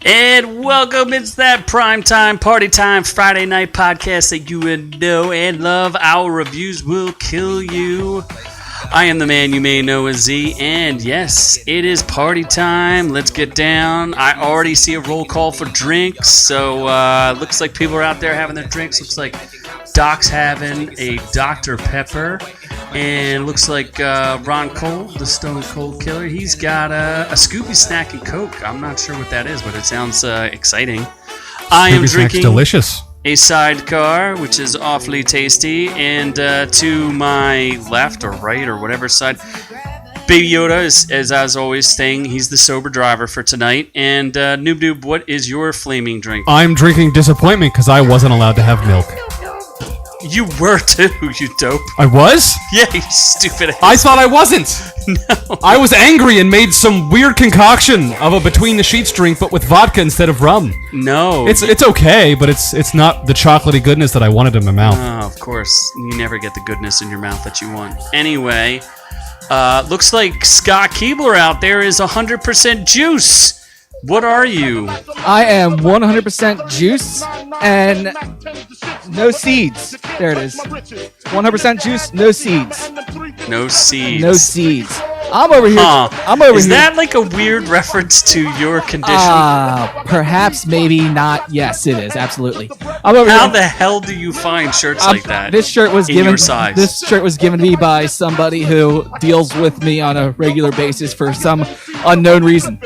And welcome, it's that prime time, party time, Friday night podcast that you would know and love. Our reviews will kill you. I am the man you may know as Z, and yes, it is party time. Let's get down. I already see a roll call for drinks, so looks like people are out there having their drinks. Looks like Doc's having a Dr. Pepper. And looks like Ron Cole, the Stone Cold Killer, he's got a Scooby Snack and Coke. I'm not sure what that is, but it sounds exciting. I am drinking delicious. A Sidecar, which is awfully tasty. And to my left or right or whatever side, Baby Yoda is, as always, staying. He's the sober driver for tonight. And Noob, what is your flaming drink? I'm drinking disappointment because I wasn't allowed to have milk. You were too, you dope. I was? Yeah, you stupid ass. I thought I wasn't. No. I was angry and made some weird concoction of a between the sheets drink, but with vodka instead of rum. No. It's okay, but it's not the chocolatey goodness that I wanted in my mouth. Oh, of course. You never get the goodness in your mouth that you want. Anyway, looks like Scott Keebler out there is 100% juice. What are you? I am 100% juice and no seeds. There it is. 100% juice, no seeds. No seeds. No seeds. I'm over here. Is that like a weird reference to your condition? Perhaps, maybe not. Yes, it is. Absolutely. I'm over How here. the hell do you find shirts like that? This shirt was given. Your size? This shirt was given to me by somebody who deals with me on a regular basis for some unknown reason.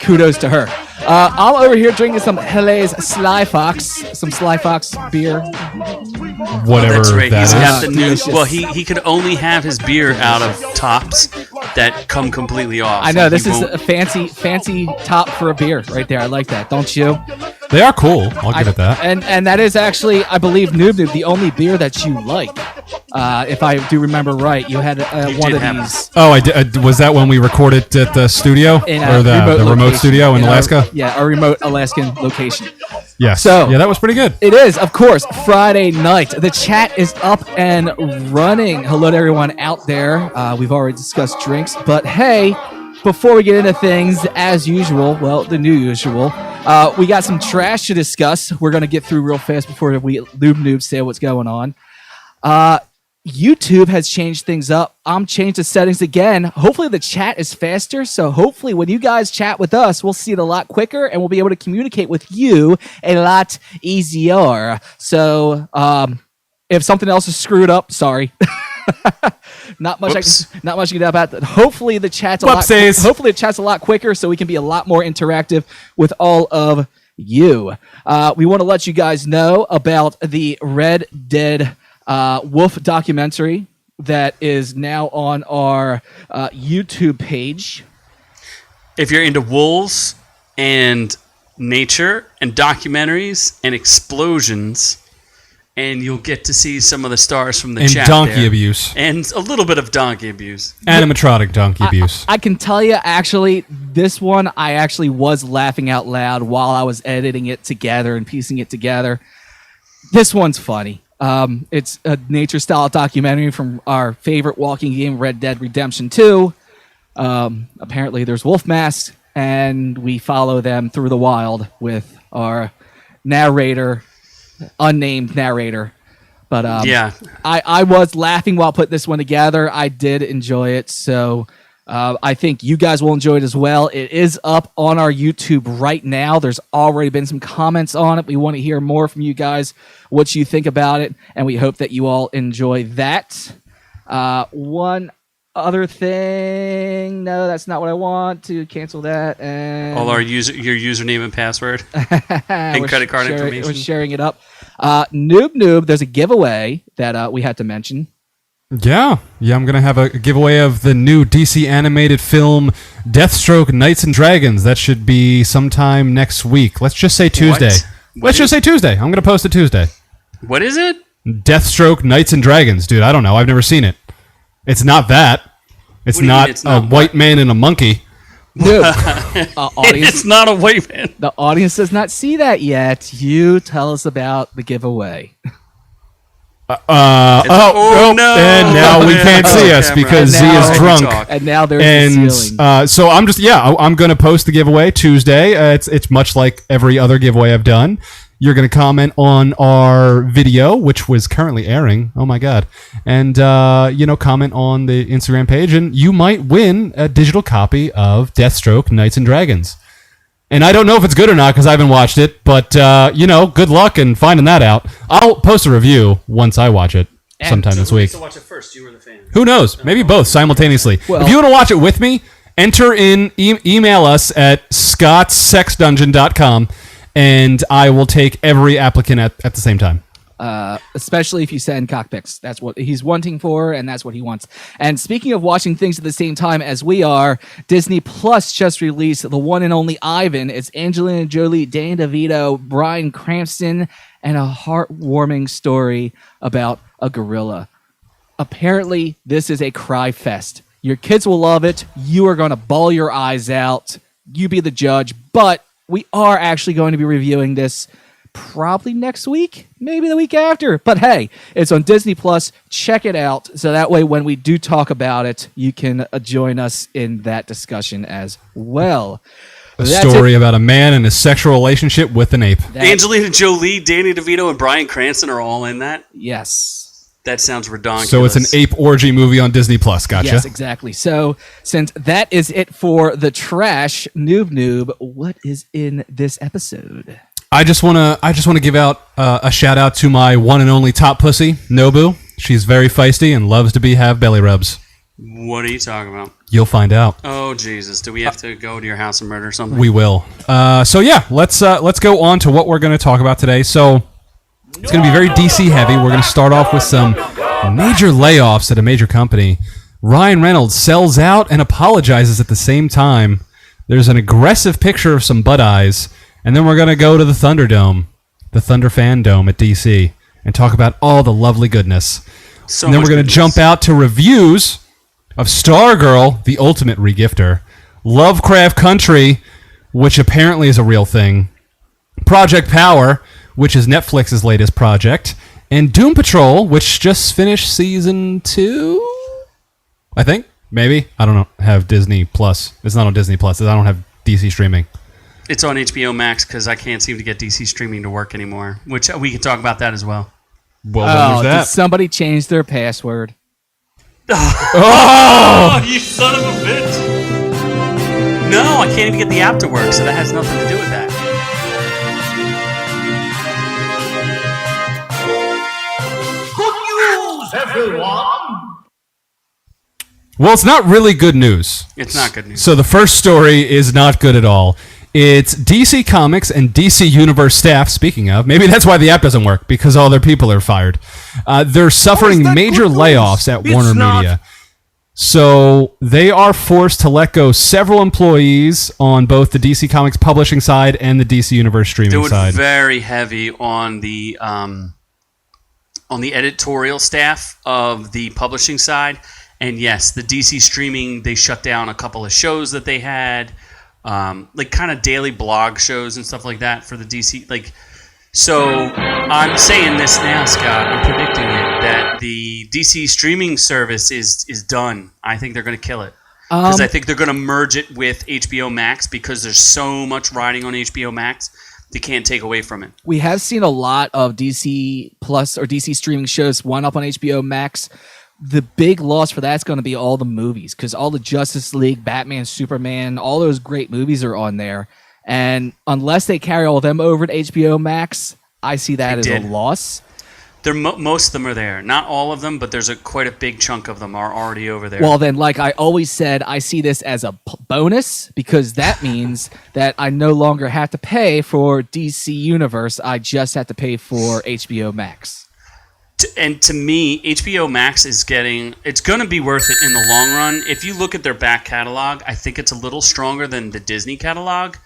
Kudos to her. I'm over here drinking some Helle's Sly Fox, some Sly Fox beer. Whatever That's right. that He's is. got the new. Delicious. Well, he could only have his beer out of tops that come completely off. I know, this He is won't- a fancy top for a beer right there. I like that, don't you? They are cool. I'll give it that. And that is actually, I believe, Noob, the only beer that you like. If I do remember right, you had one did of have these. Oh, I did. Was that when we recorded at the studio In or the remote location. studio in Alaska? Our remote Alaskan location. Yes. So- yeah, that was pretty good. It is, of course, Friday night. The chat is up and running. Hello to everyone out there. We've already discussed drinks, but hey, before we get into things, as usual, well, the new usual, we got some trash to discuss. We're going to get through real fast before we noob say what's going on. YouTube has changed things up. I'm changed the settings again. Hopefully the chat is faster. So hopefully when you guys chat with us, we'll see it a lot quicker and we'll be able to communicate with you a lot easier. So if something else is screwed up, sorry. Not much I can do about that. Hopefully the chat's a lot quicker so we can be a lot more interactive with all of you. We want to let you guys know about the Red Dead Wolf documentary that is now on our YouTube page. If you're into wolves and nature and documentaries and explosions, and you'll get to see some of the stars from the chat And donkey there. abuse. And a little bit of donkey abuse. Animatronic donkey abuse. I can tell you, actually, this one I actually was laughing out loud while I was editing it together and piecing it together. This one's funny. It's a nature-style documentary from our favorite walking game, Red Dead Redemption 2. Apparently, there's wolf masks, and we follow them through the wild with our narrator, unnamed narrator. But yeah, I was laughing while putting this one together. I did enjoy it, so I think you guys will enjoy it as well. It is up on our YouTube right now. There's already been some comments on it. We want to hear more from you guys, what you think about it, and we hope that you all enjoy that. One other thing. No, that's not what I want. To cancel that. And all your username and password and credit card information. We're sharing it up. Noob, there's a giveaway that we had to mention. Yeah, I'm going to have a giveaway of the new DC animated film Deathstroke Knights and Dragons. That should be sometime next week. Let's just say Tuesday. What Let's just say Tuesday. I'm going to post it Tuesday. What is it? Deathstroke Knights and Dragons, dude. I don't know. I've never seen it. It's not that. It's What do you mean not it's not a white man and a monkey. No. Audience, It's not a white man. the audience does not see that yet. You tell us about the giveaway. Oh, no. And now we can't see us Camera. because Z And now- is drunk. Talk. And now there's the ceiling. And so I'm going to post the giveaway Tuesday. It's much like every other giveaway I've done. You're going to comment on our video, which was currently airing. Oh my God. And, comment on the Instagram page and you might win a digital copy of Deathstroke Knights and Dragons. And I don't know if it's good or not because I haven't watched it, but, good luck in finding that out. I'll post a review once I watch it sometime this week. To watch it first, you were the fan. Who knows? Maybe both simultaneously. Well- If you want to watch it with me, enter in, email us at scottssexdungeon.com, and I will take every applicant at the same time. Especially if you send cockpicks. That's what he's wanting for, and that's what he wants. And speaking of watching things at the same time as we are, Disney Plus just released the one and only Ivan. It's Angelina Jolie, Danny DeVito, Bryan Cranston, and a heartwarming story about a gorilla. Apparently, this is a cry fest. Your kids will love it. You are going to bawl your eyes out. You be the judge. But we are actually going to be reviewing this probably next week, maybe the week after. But hey, it's on Disney Plus. Check it out. So that way, when we do talk about it, you can join us in that discussion as well. A story about a man and his sexual relationship with an ape. Angelina Jolie, Danny DeVito, and Bryan Cranston are all in that? Yes. That sounds redonkulous. So it's an ape orgy movie on Disney Plus. Gotcha. Yes, exactly. So since that is it for the trash, Noob, what is in this episode? I just want to give out a shout out to my one and only top pussy, Nobu. She's very feisty and loves to have belly rubs. What are you talking about? You'll find out. Oh, Jesus. Do we have to go to your house and murder something? We will. Let's go on to what we're going to talk about today. So it's going to be very DC heavy. We're going to start off with some major layoffs at a major company. Ryan Reynolds sells out and apologizes at the same time. There's an aggressive picture of some butt eyes. And then we're going to go to the Thunderdome, the Thunder Fandome at DC, and talk about all the lovely goodness. And then we're going to jump out to reviews of Stargirl, the ultimate regifter, Lovecraft Country, which apparently is a real thing, Project Power, which is Netflix's latest project, and Doom Patrol, which just finished season 2, I think, maybe. I don't know. Have Disney Plus. It's not on Disney Plus. I don't have DC streaming. It's on HBO Max because I can't seem to get DC streaming to work anymore, which we can talk about that as well. Well, then there's Did that. somebody change their password? Oh, you son of a bitch! No, I can't even get the app to work, so that has nothing to do with that. Good news, everyone! Well, it's not really good news. It's not good news. So the first story is not good at all. It's DC Comics and DC Universe staff, speaking of, maybe that's why the app doesn't work, because all their people are fired. They're suffering major layoffs at Warner Media. So they are forced to let go several employees on both the DC Comics publishing side and the DC Universe streaming They side. were very heavy on the editorial staff of the publishing side. And yes, the DC streaming, they shut down a couple of shows that they had. Like kind of daily blog shows and stuff like that for the DC. So I'm saying this now, Scott. I'm predicting it that the DC streaming service is done. I think they're going to kill it because I think they're going to merge it with HBO Max because there's so much riding on HBO Max they can't take away from it. We have seen a lot of DC Plus or DC streaming shows one up on HBO Max. The big loss for that's going to be all the movies because all the Justice League, Batman, Superman, all those great movies are on there. And unless they carry all of them over to HBO Max, I see that as a loss. Most of them are there. Not all of them, but there's quite a big chunk of them are already over there. Well, then, like I always said, I see this as a bonus because that means that I no longer have to pay for DC Universe. I just have to pay for HBO Max. And to me, HBO Max it's going to be worth it in the long run. If you look at their back catalog, I think it's a little stronger than the Disney catalog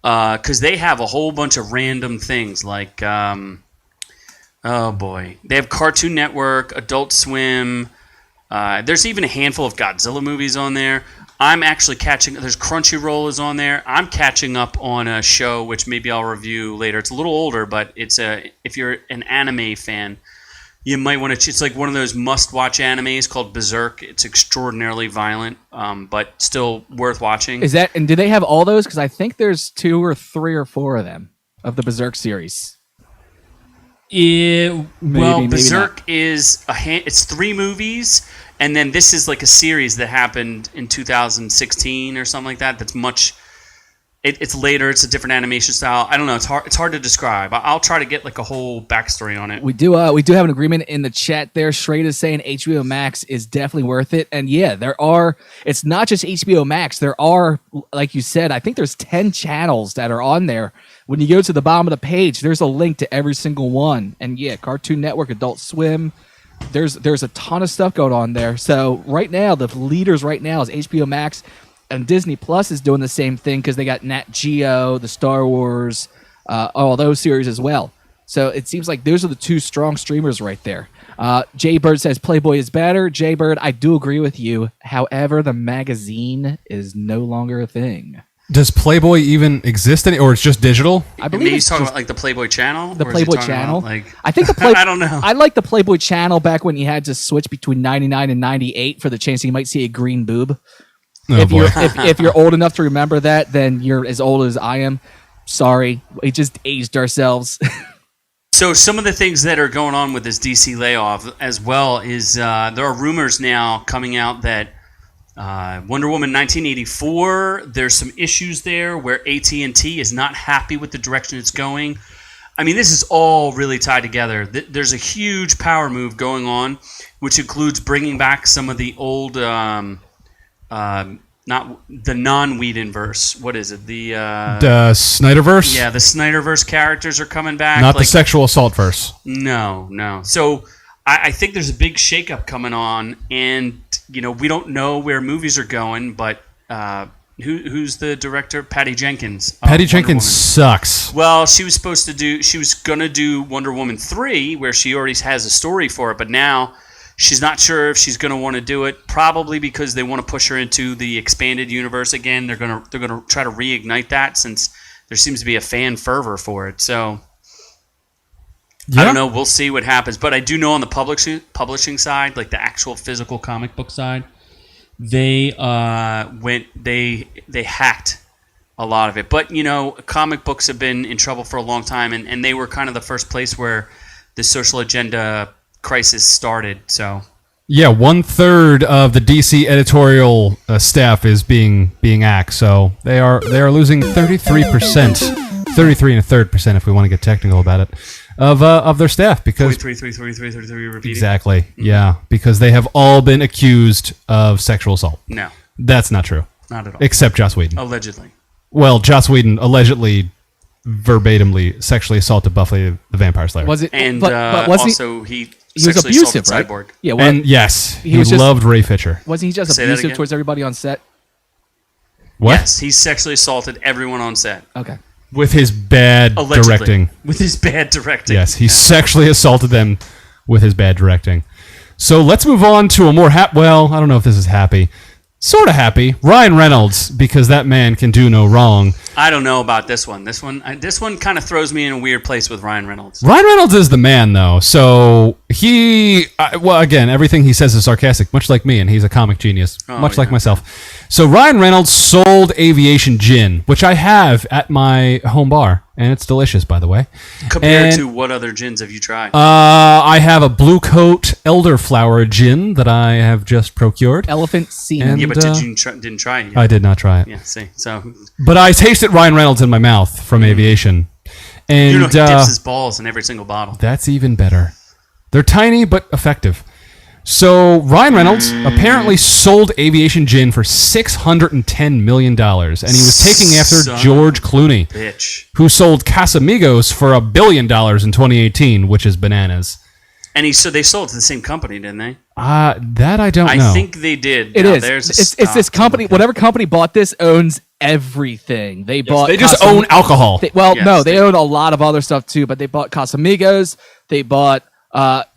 because they have a whole bunch of random things like Oh boy, they have Cartoon Network, Adult Swim. There's even a handful of Godzilla movies on there. I'm actually catching. There's Crunchyroll is on there. I'm catching up on a show which maybe I'll review later. It's a little older, but if you're an anime fan, you might want to. It's like one of those must-watch animes called Berserk. It's extraordinarily violent, but still worth watching. Is that, and do they have all those? Because I think there's 2 or 3 or 4 of them of the Berserk series. Maybe Berserk not. is it's 3 movies. And then this is like a series that happened in 2016 or something like that. That's much. It's later. It's a different animation style. I don't know. It's hard. It's hard to describe. I'll try to get like a whole backstory on it. We do have an agreement in the chat there. Shrade is saying HBO Max is definitely worth it. And yeah, there are. It's not just HBO Max. There are, like you said, I think there's 10 channels that are on there. When you go to the bottom of the page, there's a link to every single one. And yeah, Cartoon Network, Adult Swim. There's a ton of stuff going on there. So right now, the leaders right now is HBO Max, and Disney Plus is doing the same thing because they got Nat Geo, the Star Wars, all those series as well. So it seems like those are the 2 strong streamers right there. Jay Bird says Playboy is better. Jay Bird, I do agree with you. However, the magazine is no longer a thing. Does Playboy even exist or it's just digital? I believe he's talking about like the Playboy channel. The Playboy channel. Like, I think I don't know. I like the Playboy channel back when you had to switch between 99 and 98 for the chance you might see a green boob. Oh, boy. If you're old enough to remember that, then you're as old as I am. Sorry, we just aged ourselves. So some of the things that are going on with this DC layoff as well is there are rumors now coming out that Wonder Woman 1984, there's some issues there where AT&T is not happy with the direction it's going. I mean, this is all really tied together. There's a huge power move going on, which includes bringing back some of the old, not the non-Whedonverse. What is it? The Snyderverse? Yeah, the Snyderverse characters are coming back. Not the sexual assault verse. No. So I think there's a big shakeup coming on, and we don't know where movies are going, but who's the director? Patty Jenkins. Patty Jenkins sucks. Well, she was gonna do Wonder Woman 3, where she already has a story for it, but now she's not sure if she's gonna want to do it. Probably because they want to push her into the expanded universe again. They're gonna try to reignite that since there seems to be a fan fervor for it. So. Yeah. I don't know. We'll see what happens. But I do know on the publishing side, like the actual physical comic book side, they hacked a lot of it. But, comic books have been in trouble for a long time, and they were kind of the first place where the social agenda crisis started. So yeah, 1/3 of the DC editorial staff is being axed. So they are losing 33%, 33.3% if we want to get technical about it. Of their staff because 33 repeating. Exactly. Yeah, because they have all been accused of sexual assault. No, that's not true. Not at all. Except Joss Whedon. Allegedly. Well, Joss Whedon allegedly, verbatimly sexually assaulted Buffy the Vampire Slayer. Was it? And but was also he was abusive, right? Cyborg. Yeah. Well, and yes, he loved Ray Fisher. Wasn't he just abusive towards everybody on set? What? Yes, he sexually assaulted everyone on set. Okay. With his bad directing. With his bad directing. Yes, he sexually assaulted them with his bad directing. So let's move on to a more well, I don't know if this is happy. Sort of happy. Ryan Reynolds, because that man can do no wrong. I don't know about this one. This one kind of throws me in a weird place with Ryan Reynolds. Ryan Reynolds is the man, though. So again, everything he says is sarcastic, much like me, and he's a comic genius, much like myself. So Ryan Reynolds sold Aviation Gin, which I have at my home bar, and it's delicious, by the way. Compared to what other gins have you tried? I have a Blue Coat Elderflower Gin that I have just procured. Elephant semen. Yeah, but didn't try it yet. I did not try it. Yeah, see. So, but I tasted Ryan Reynolds in my mouth from Aviation. And he dips his balls in every single bottle. That's even better. They're tiny but effective. So Ryan Reynolds apparently sold Aviation Gin for $610 million, and he was taking after George Clooney, who sold Casamigos for $1 billion in 2018, which is bananas. And they sold to the same company, didn't they? That I don't know. I think they did. It Now, is. There's a It's this stock. company. Whatever company bought this owns everything. They bought. They just own alcohol. No, they own a lot of other stuff too. But they bought Casamigos. They bought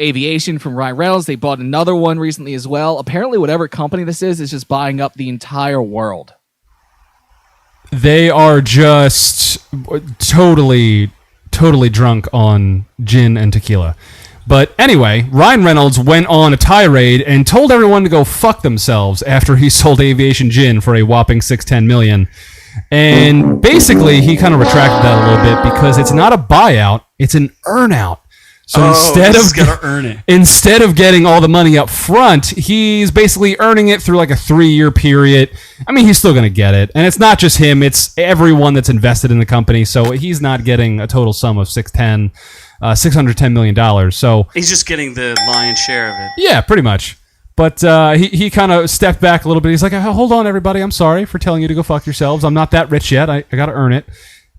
Aviation from Ryan Reynolds. They bought another one recently as well. Apparently, whatever company this is just buying up the entire world. They are just totally drunk on gin and tequila. But anyway, Ryan Reynolds went on a tirade and told everyone to go fuck themselves after he sold Aviation Gin for a whopping $610 million. And basically, he kind of retracted that a little bit because it's not a buyout, it's an earn-out. So instead of getting all the money up front, he's basically earning it through like a 3-year period. I mean, he's still going to get it. And it's not just him, it's everyone that's invested in the company. So he's not getting a total sum of $610 million. So He's just getting the lion's share of it. yeah, pretty much. But he kind of stepped back a little bit. He's like, hold on, everybody. I'm sorry for telling you to go fuck yourselves. I'm not that rich yet. I got to earn it.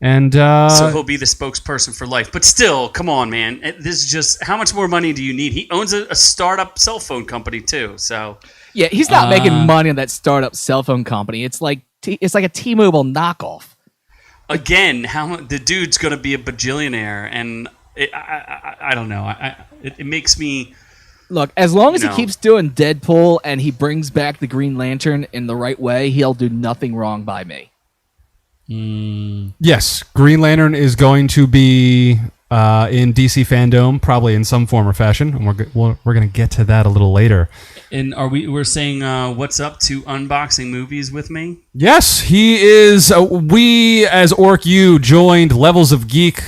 And So he'll be the spokesperson for life. But still, come on, man. This is just, how much more money do you need? He owns a startup cell phone company, too. So Yeah, he's not making money on that startup cell phone company. It's like a T-Mobile knockoff. again, the dude's going to be a bajillionaire. And I don't know. It makes me... Look, as long as he No. keeps doing Deadpool and he brings back the Green Lantern in the right way, he'll do nothing wrong by me. yes, Green Lantern is going to be in DC Fandome, probably in some form or fashion. And we're going to get to that a little later. And we're saying what's up to unboxing movies with me? Yes, he is. We, as OrkU, joined Levels of Geek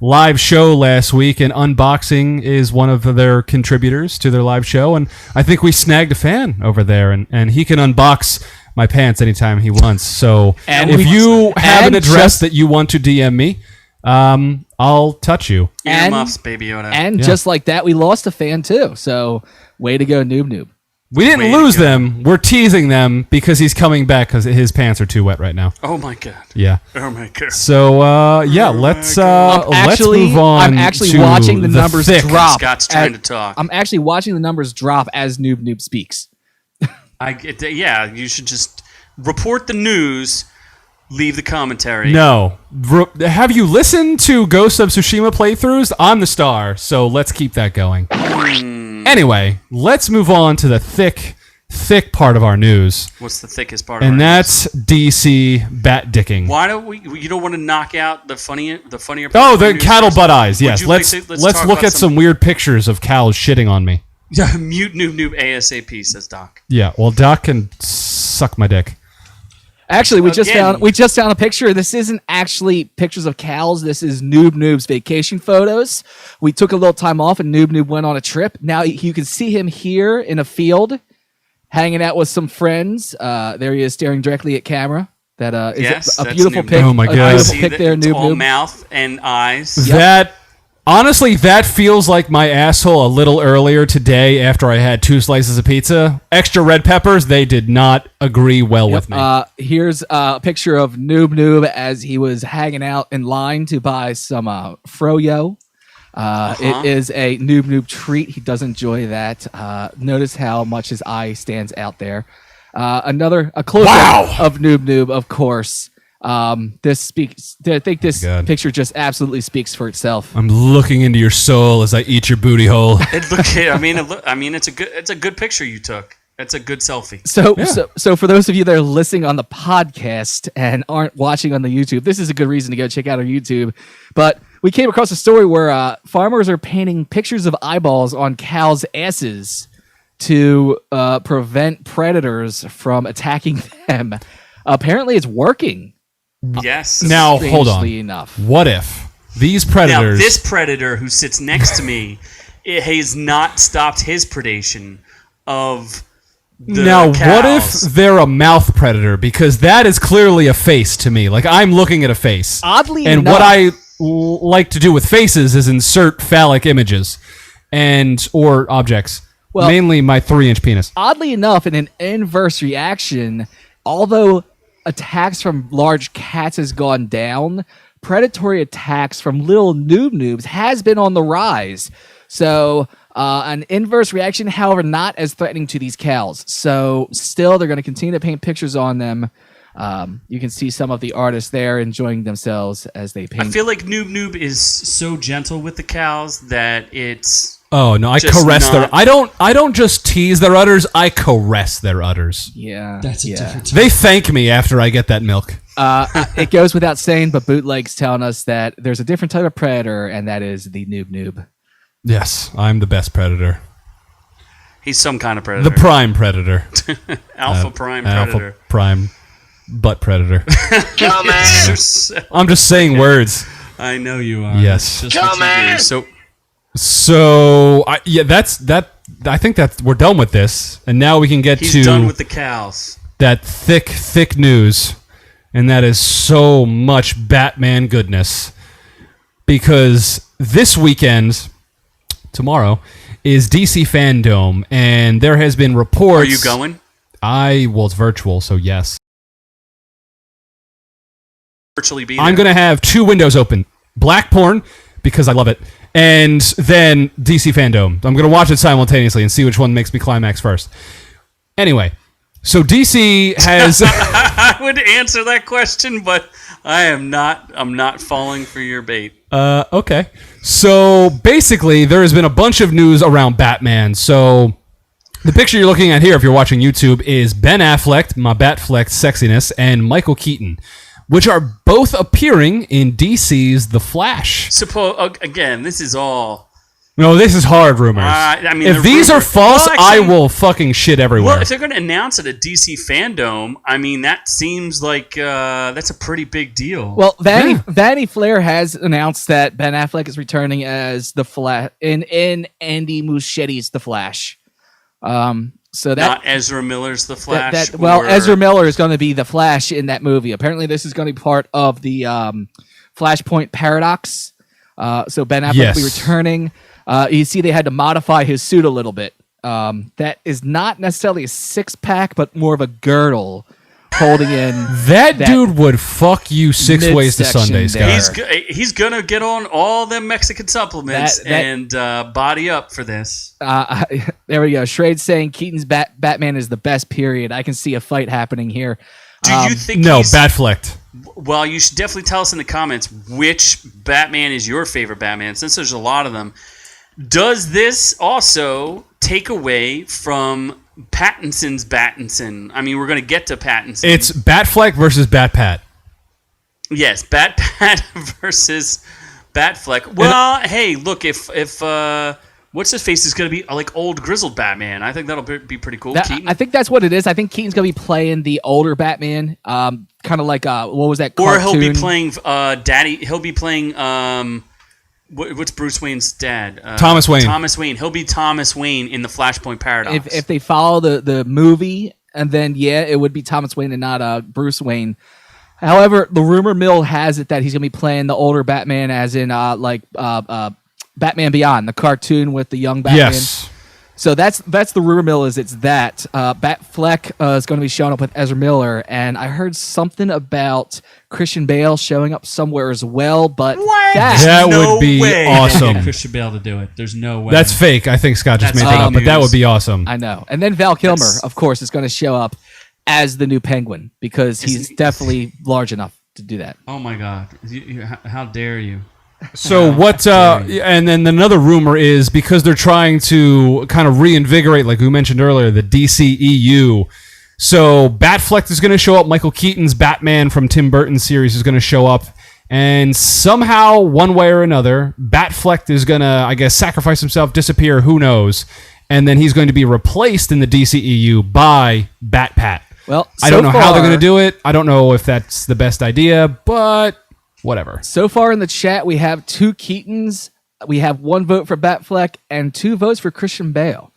live show last week, and Unboxing is one of their contributors to their live show. And I think we snagged a fan over there, and he can unbox my pants anytime he wants. So if you have an address that you want to DM me, I'll touch you. Earmuffs, Baby Yoda. And just like that, we lost a fan too. So way to go, Noob. We didn't Way to lose go. them. We're teasing them because he's coming back because his pants are too wet right now. Oh, my God. Yeah. Oh, my God. So let's move on. I'm actually to watching the numbers thick. drop. Scott's trying to talk. I'm actually watching the numbers drop as Noob speaks. Yeah, you should just report the news, leave the commentary. No. Have you listened to Ghost of Tsushima playthroughs? I'm the star, so let's keep that going. Anyway, let's move on to the thick part of our news, What's the thickest part of and our that's DC bat dicking. Why don't you don't want to knock out the funnier part Oh, of our the news cattle first? butt eyes. Would Yes, you like let's to- talk look about at some weird pictures of cows shitting on me. Yeah, mute noob ASAP, says Doc. Yeah, well, Doc can suck my dick. Actually, we Again. just found a picture. This isn't actually pictures of cows. This is Noob's vacation photos. We took a little time off, and Noob went on a trip. Now you can see him here in a field, hanging out with some friends. There he is, staring directly at camera. That is Yes, a that's beautiful Noob. pic. Oh my A God. I beautiful see pic that there, it's all Noob. mouth and eyes. That honestly, that feels like my asshole a little earlier today after I had 2 slices of pizza. Extra red peppers, they did not agree well with me. Here's a picture of Noob as he was hanging out in line to buy some froyo. It is a Noob treat. He does enjoy that. Notice how much his eye stands out there. A close-up of Noob, of course. This speaks. I think this God. picture just absolutely speaks for itself. I'm looking into your soul as I eat your booty hole. It's a good picture you took. It's a good selfie. So for those of you that are listening on the podcast and aren't watching on the YouTube, this is a good reason to go check out our YouTube. But we came across a story where farmers are painting pictures of eyeballs on cows' asses to prevent predators from attacking them. Apparently, it's working. Yes. Now, hold on. Strangely enough. What if these Now, predators... this predator who sits next to me has not stopped his predation of the Now, cows. what if they're a mouth predator? Because that is clearly a face to me. Like, I'm looking at a face. Oddly and enough- what I like to do with faces is insert phallic images or objects. Well- mainly my 3-inch penis. Oddly enough, in an inverse reaction, although attacks from large cats has gone down, predatory attacks from little noobs has been on the rise. So An inverse reaction, however, not as threatening to these cows. So still, they're going to continue to paint pictures on them. You can see some of the artists there enjoying themselves as they paint. I feel like Noob is so gentle with the cows that it's... Oh no! I caress their. I don't just tease their udders. I caress their udders. Yeah, That's a different They thank me after I get that milk. It goes without saying, but Bootleg's telling us that there's a different type of predator, and that is the noob. Yes, I'm the best predator. He's some kind of predator. The prime predator. Alpha Prime Predator. Alpha prime butt predator. Come on. I'm just saying words. I know you are. Yes. That's just what you do. So that's that. I think that we're done with this, and now we can get He's done with the cows. that thick news, and that is so much Batman goodness. Because this weekend, tomorrow, is DC Fandome, and there has been reports. Are you going? Well, it's virtual, so yes. Virtually be there. I'm going to have 2 windows open. Black porn, because I love it, and then DC Fandome. I'm going to watch it simultaneously and see which one makes me climax first. Anyway, so DC has... I would answer that question, but I'm not falling for your bait. Okay. So basically, there has been a bunch of news around Batman. So the picture you're looking at here, if you're watching YouTube, is Ben Affleck, my Batfleck sexiness, and Michael Keaton, which are both appearing in DC's The Flash. Again, this is all... No, this is hard rumors. I mean, if these are false, well, actually, I will fucking shit everywhere. Well, if they're going to announce it at DC Fandome, I mean, that seems like that's a pretty big deal. Well, Vanity Fair has announced that Ben Affleck is returning as the Flash in Andy Muschietti's The Flash. So that not Ezra Miller's The Flash. Ezra Miller is going to be the Flash in that movie. Apparently, this is going to be part of the Flashpoint paradox. So Ben Affleck will be returning. You see, they had to modify his suit a little bit. That is not necessarily a 6-pack, but more of a girdle holding in. That dude would fuck you 6 ways to Sunday, Scott. He's gonna get on all them Mexican supplements and body up for this. There we go. Shrade's saying Keaton's Batman is the best. Period. I can see a fight happening here. Do you think? No, Batflecked. Well, you should definitely tell us in the comments which Batman is your favorite Batman, since there's a lot of them. Does this also take away from Pattinson's Battinson? I mean, we're going to get to Pattinson. It's Batfleck versus Batpat. Yes, Batpat versus Batfleck. Well, hey, look, if what's his face is going to be like old grizzled Batman, I think that'll be pretty cool. Keaton? I think that's what it is. I think Keaton's going to be playing the older Batman, kind of like what was that Or cartoon? he'll be playing Daddy. He'll be playing what's Bruce Wayne's dad? Thomas Wayne. Thomas Wayne. He'll be Thomas Wayne in the Flashpoint paradox. If they follow the movie, and then it would be Thomas Wayne and not Bruce Wayne. However, the rumor mill has it that he's going to be playing the older Batman, as in Batman Beyond, the cartoon with the young Batman. Yes. So that's the rumor mill. It's that Batfleck is going to be showing up with Ezra Miller, and I heard something about Christian Bale showing up somewhere as well. But that would be awesome. Christian Bale to do it. There's no way. That's fake. I think Scott just made that up, but that would be awesome. I know. And then Val Kilmer, of course, is going to show up as the new Penguin because he's definitely large enough to do that. Oh my God! How dare you? So what? And then another rumor is because they're trying to kind of reinvigorate, like we mentioned earlier, the DCEU. So Batfleck is going to show up. Michael Keaton's Batman from Tim Burton's series is going to show up, and somehow, one way or another, Batfleck is going to, I guess, sacrifice himself, disappear. Who knows? And then he's going to be replaced in the DCEU by Batpat. Well, I don't know how they're going to do it. I don't know if that's the best idea, but whatever. So far in the chat, we have 2 Keatons. We have 1 vote for Batfleck and 2 votes for Christian Bale.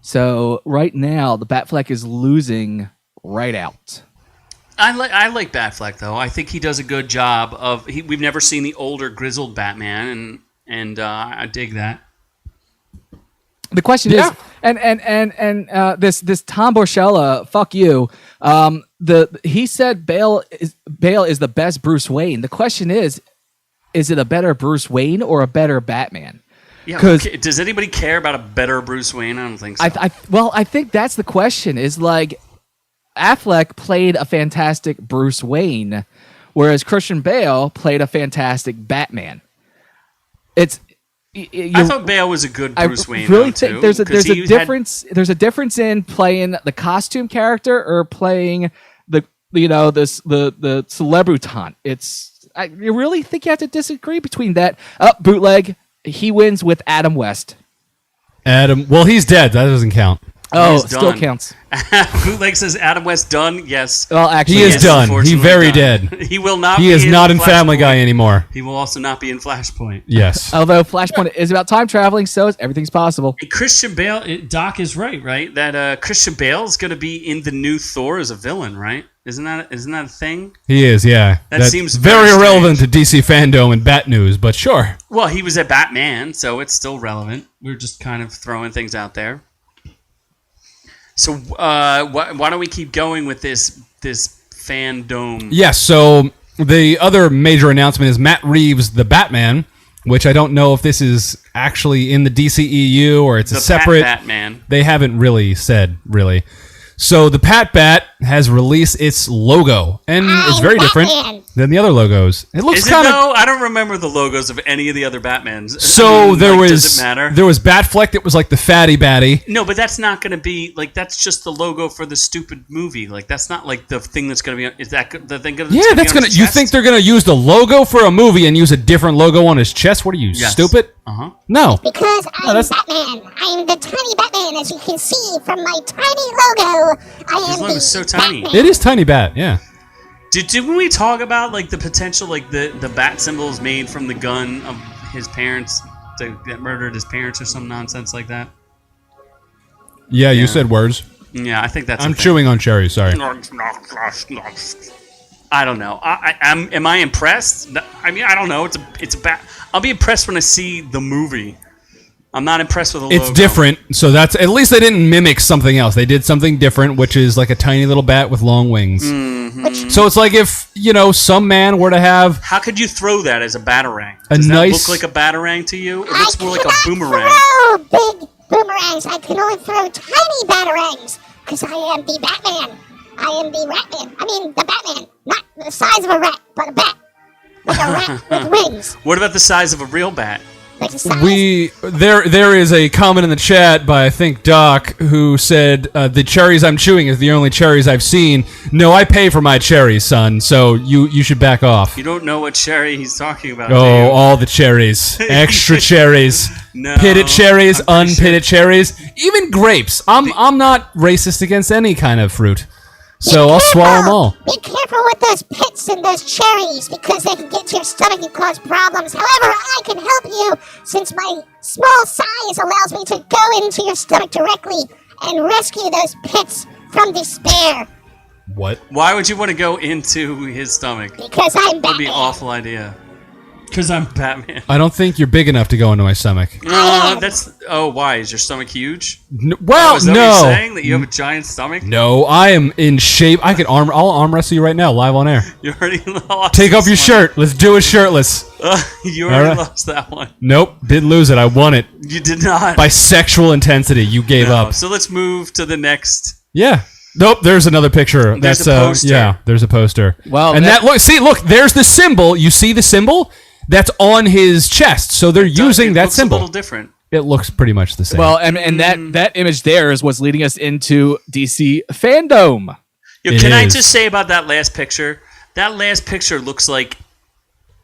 So right now, the Batfleck is losing right out. I like Batfleck though. I think he does a good job of. We've never seen the older grizzled Batman, and I dig that. The question is, and this Tom Borchella, fuck you. He said Bale is the best Bruce Wayne. The question is it a better Bruce Wayne or a better Batman? Yeah, 'Cause- does anybody care about a better Bruce Wayne? I don't think so. I think that's the question. Is like Affleck played a fantastic Bruce Wayne, whereas Christian Bale played a fantastic Batman. I thought Bale was a good Bruce Wayne. I really though, think too, there's a 'cause he difference. There's a difference in playing the costume character or playing the celebritant. You really think you have to disagree between that? Bootleg. He wins with Adam West. Well, he's dead. That doesn't count. Oh, He's still done. counts. Bootleg says Adam West done. Yes, Well, actually, He is yes. done. He unfortunately very done. dead. He will not. He be is not in Family Flashpoint. Guy anymore. He will also not be in Flashpoint. Yes. Although Flashpoint is about time traveling, so everything's possible. And Christian Bale, Doc is right? That Christian Bale is going to be in the new Thor as a villain, right? Isn't that a thing? He is, yeah. That That's seems very very irrelevant to DC Fandome and Bat News, but sure. Well, he was a Batman, so it's still relevant. We're just kind of throwing things out there. So why don't we keep going with this Fandome? Yes, so the other major announcement is Matt Reeves, the Batman, which I don't know if this is actually in the DCEU or it's The a separate... Batman. They haven't really said, really. So the Pat Bat has released its logo, and it's very different than the other logos. It looks Is it kind of... though? I don't remember the logos of any of the other Batmans. So I mean, there was Does it matter? there was Batfleck that was like the fatty batty. No, but that's not going to be like that's just the logo for the stupid movie. Like that's not like the thing that's going to be. Is that the thing? That's Yeah, gonna that's be on gonna. his You chest? think they're gonna use the logo for a movie and use a different logo on his chest? What are you, Yes. stupid? Uh-huh. No. Because I'm that's- Batman. I'm the tiny Batman, as you can see from my tiny logo. I His am logo's so tiny. Batman. It is tiny bat. Yeah. Didn't we talk about like the potential, like the bat symbol is made from the gun of his parents that murdered his parents or some nonsense like that? Yeah, you said words. Yeah, I think that's. I'm a thing. chewing on cherries. Sorry. I don't know. Am I impressed? I mean, I don't know. It's a bat. I'll be impressed when I see the movie. I'm not impressed with the logo. It's different, so that's at least they didn't mimic something else. They did something different, which is like a tiny little bat with long wings. Mm-hmm. So it's like if some man were to have How could you throw that as a batarang? A Does that nice- look like a batarang to you? It I looks more like a cannot boomerang. throw big boomerangs. I can only throw tiny batarangs because I am the Batman. I am the Ratman. I mean, the Batman. Not the size of a rat, but a bat. Like a rat with wings. What about the size of a real bat? Like the size. there is a comment in the chat by I think Doc who said the cherries I'm chewing is the only cherries I've seen. No, I pay for my cherries, son. So you should back off. You don't know what cherry he's talking about. do Oh, you? all the cherries, extra cherries, No, pitted cherries, I'm pretty unpitted cherries, even grapes. I'm not racist against any kind of fruit, so I'll swallow them all. Be careful with those pits and those cherries because they can get to your stomach and cause problems. However, I can help you since my small size allows me to go into your stomach directly and rescue those pits from despair. What? Why would you want to go into his stomach? Because I'm That would be an Batman. awful idea. Because I'm Batman. I don't think you're big enough to go into my stomach. Why? Is your stomach huge? Well, Is that what you're no. saying? That you have a giant stomach? No, I am in shape. I'll arm wrestle you right now, live on air. You already lost Take off your this one. shirt. Let's do it shirtless. You already All right. lost that one. Nope, didn't lose it. I won it You did not. by sexual intensity. You gave No. up. So let's move to the next. Yeah. Nope. There's another picture. There's That's a poster. Yeah. There's a poster. Well, and that- look. There's the symbol. You see the symbol? That's on his chest. So they're using It that looks symbol. a little different. It looks pretty much the same. Well, and that image there is what's leading us into DC Fandome. Yo, It can I is. just say about that last picture? That last picture looks like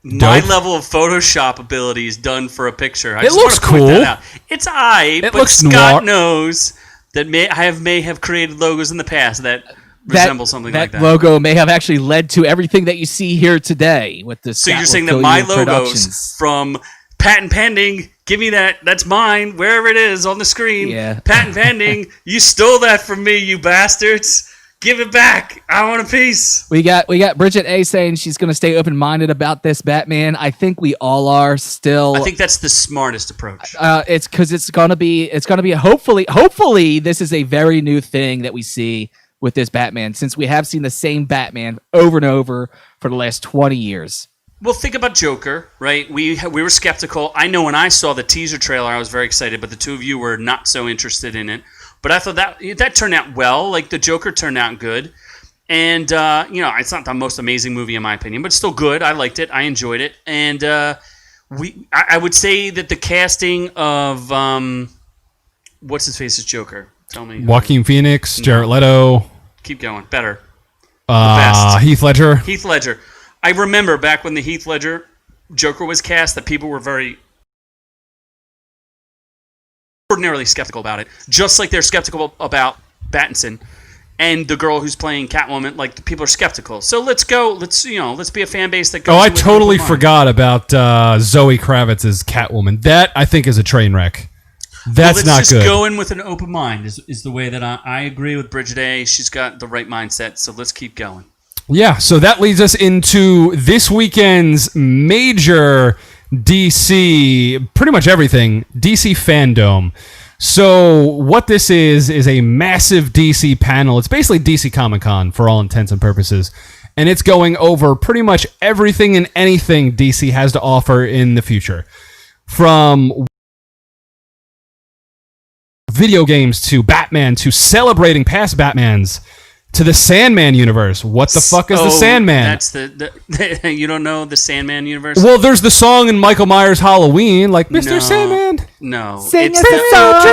my Dope. level of Photoshop ability is done for a picture. I It just wanna looks point cool. that out. It's but looks Scott noir. knows that may have created logos in the past that resemble something like that. logo may have actually led to everything that you see here today with this. So you're saying that my logos from patent pending, give me that, that's mine, wherever it is on the screen. Yeah. Patent pending, you stole that from me, you bastards. Give it back. I want a piece. We got Bridget A saying she's going to stay open minded about this Batman. I think we all are still. I think that's the smartest approach. It's because it's gonna be hopefully this is a very new thing that we see with this Batman, since we have seen the same Batman over and over for the last 20 years. Well, think about Joker, right? We were skeptical. I know when I saw the teaser trailer, I was very excited, but the two of you were not so interested in it. But I thought that turned out well. Like, the Joker turned out good. And, it's not the most amazing movie in my opinion, but still good. I liked it. I enjoyed it. And I would say that the casting of, what's-his-face's Joker? Tell me. Joaquin Phoenix, Jared Leto. Keep going. Better. Heath Ledger. Heath Ledger. I remember back when the Heath Ledger Joker was cast that people were very ordinarily skeptical about it. Just like they're skeptical about Pattinson and the girl who's playing Catwoman. Like, the people are skeptical. So let's go. Let's be a fan base that goes. Oh, I totally forgot about Zoe Kravitz's Catwoman. That, I think, is a train wreck. That's not good. Let's just go in with an open mind is the way that I agree with Bridget A. She's got the right mindset. So let's keep going. Yeah, so that leads us into this weekend's major DC, pretty much everything, DC Fandome. So what this is a massive DC panel. It's basically DC Comic-Con for all intents and purposes. And it's going over pretty much everything and anything DC has to offer in the future. From video games to Batman to celebrating past Batmans to the Sandman universe. What the fuck is the Sandman? That's the you don't know the Sandman universe? Well, there's the song in Michael Myers' Halloween, like Mr. Sandman. No. Sing It's us a song.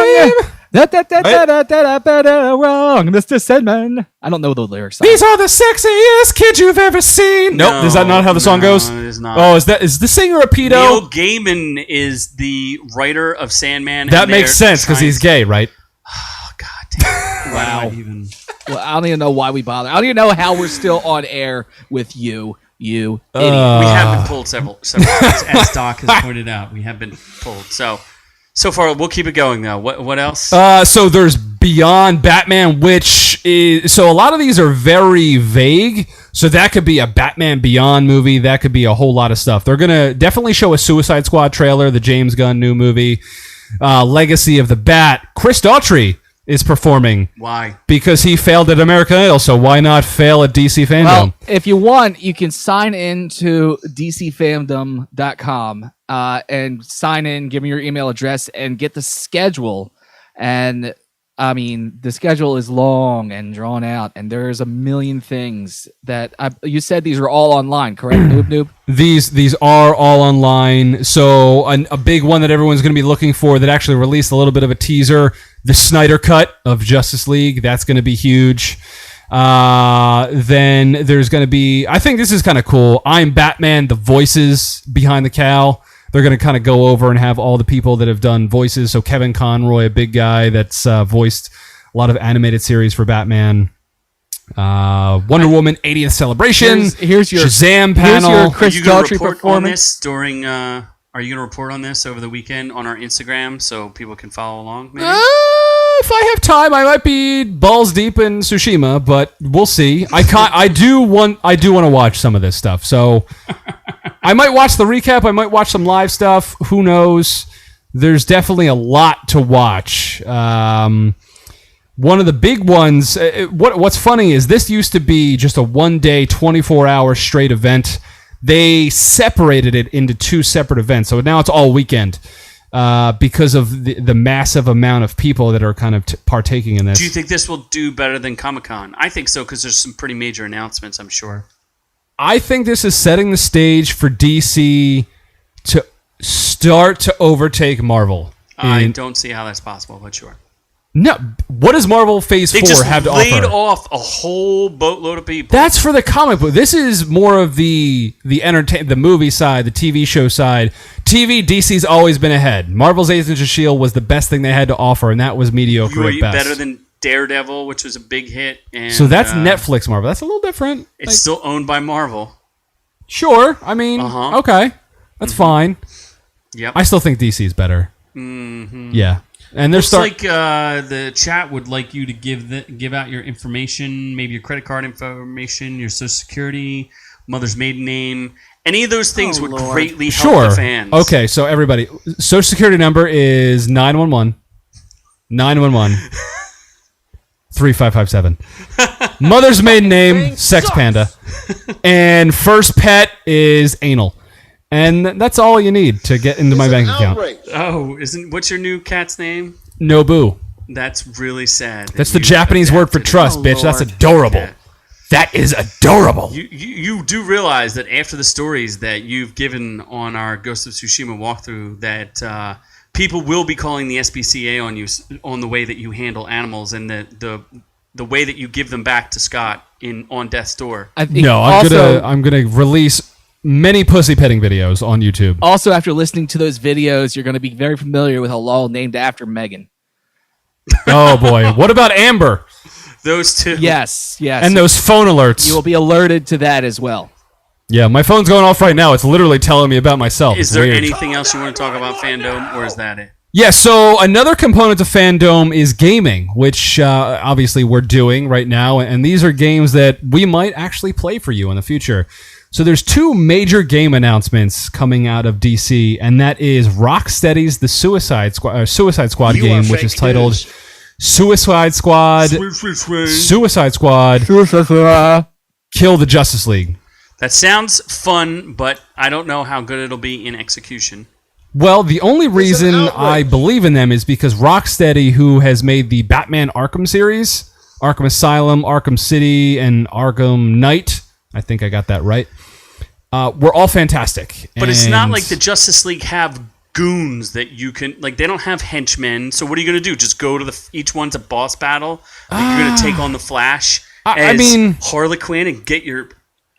Wrong, Mr. Sandman. I don't know the lyrics. These are the sexiest kids you've ever seen. Nope, is that not how the song goes? No, it is not. Oh, is the singer a pedo? Neil Gaiman is the writer of Sandman. That makes sense because he's gay, right? Oh, God damn. Wow. Even... Well, I don't even know why we bother. I don't even know how we're still on air with you idiot. We have been pulled several times, as Doc has pointed out. We have been pulled. So far, we'll keep it going, though. What else? So there's Beyond Batman, which is... So a lot of these are very vague. So that could be a Batman Beyond movie. That could be a whole lot of stuff. They're going to definitely show a Suicide Squad trailer, the James Gunn new movie. Legacy of the Bat. Chris Daughtry is performing. Why? Because he failed at American Idol, so why not fail at DC Fandom? Well, if you want, you can sign in to dcfandom.com and sign in, give me your email address, and get the schedule. And, I mean, the schedule is long and drawn out, and there's a million things that... you said these are all online, correct, Noob? These are all online. So a big one that everyone's going to be looking for that actually released a little bit of a teaser, the Snyder Cut of Justice League. That's going to be huge. Then there's going to be... I think this is kind of cool. I'm Batman, the voices behind the cowl. They're going to kind of go over and have all the people that have done voices. So Kevin Conroy, a big guy that's voiced a lot of animated series for Batman. Wonder Woman 80th celebration. Here's your Shazam panel. Here's your Chris Are you going to Daughtry report on performance. this during... Are you going to report on this over the weekend on our Instagram so people can follow along? Maybe? If I have time, I might be balls deep in Tsushima, but we'll see. I do want to watch some of this stuff. So I might watch the recap. I might watch some live stuff. Who knows? There's definitely a lot to watch. One of the big ones. What's funny is this used to be just a 1-day, 24-hour straight event. They separated it into 2 separate events, so now it's all weekend because of the massive amount of people that are kind of partaking in this. Do you think this will do better than Comic-Con? I think so because there's some pretty major announcements, I'm sure. I think this is setting the stage for DC to start to overtake Marvel. I don't see how that's possible, but sure. No, what does Marvel Phase 4 have to offer? They just laid off a whole boatload of people. That's for the comic book. This is more of the movie side, the TV show side. TV, DC's always been ahead. Marvel's Agents of S.H.I.E.L.D. was the best thing they had to offer, and that was mediocre at best. Better than Daredevil, which was a big hit. And, so that's Netflix Marvel. That's a little different. It's still owned by Marvel. Sure. I mean, okay. That's fine. Yep. I still think DC is better. Mm-hmm. Yeah. And Looks like the chat would like you to give out your information, maybe your credit card information, your social security, mother's maiden name. Any of those things would greatly help the fans. Okay, so everybody, social security number is 911 911 3557. Mother's maiden name, Sex Panda. And first pet is anal. And that's all you need to get into my bank account. Oh, what's your new cat's name? Nobu. That's really sad. That's the Japanese word for trust, bitch. That's adorable. Okay. That is adorable. You do realize that after the stories that you've given on our Ghost of Tsushima walkthrough that people will be calling the SPCA on you on the way that you handle animals and the way that you give them back to Scott on death's door. No, I'm gonna release many pussy petting videos on YouTube. Also, after listening to those videos, you're going to be very familiar with a law named after Megan. Oh boy, what about Amber? Those two. Yes. And those phone alerts. You will be alerted to that as well. Yeah, my phone's going off right now. It's literally telling me about myself. Is It's there weird. anything else you want to talk about Fandome, or is that it? Yeah, so another component of Fandome is gaming, which obviously we're doing right now, and these are games that we might actually play for you in the future. So there's two major game announcements coming out of DC, and that is Rocksteady's The Suicide Squad game, which is titled Suicide Squad, Suicide Squad, Kill the Justice League. That sounds fun, but I don't know how good it'll be in execution. Well, the only reason I believe in them is because Rocksteady, who has made the Batman Arkham series, Arkham Asylum, Arkham City, and Arkham Knight, I think I got that right, were all fantastic. But it's not like the Justice League have goons that you can, like, they don't have henchmen. So what are you going to do? Just go to each one's a boss battle? Like you're going to take on the Flash as Harley Quinn and get your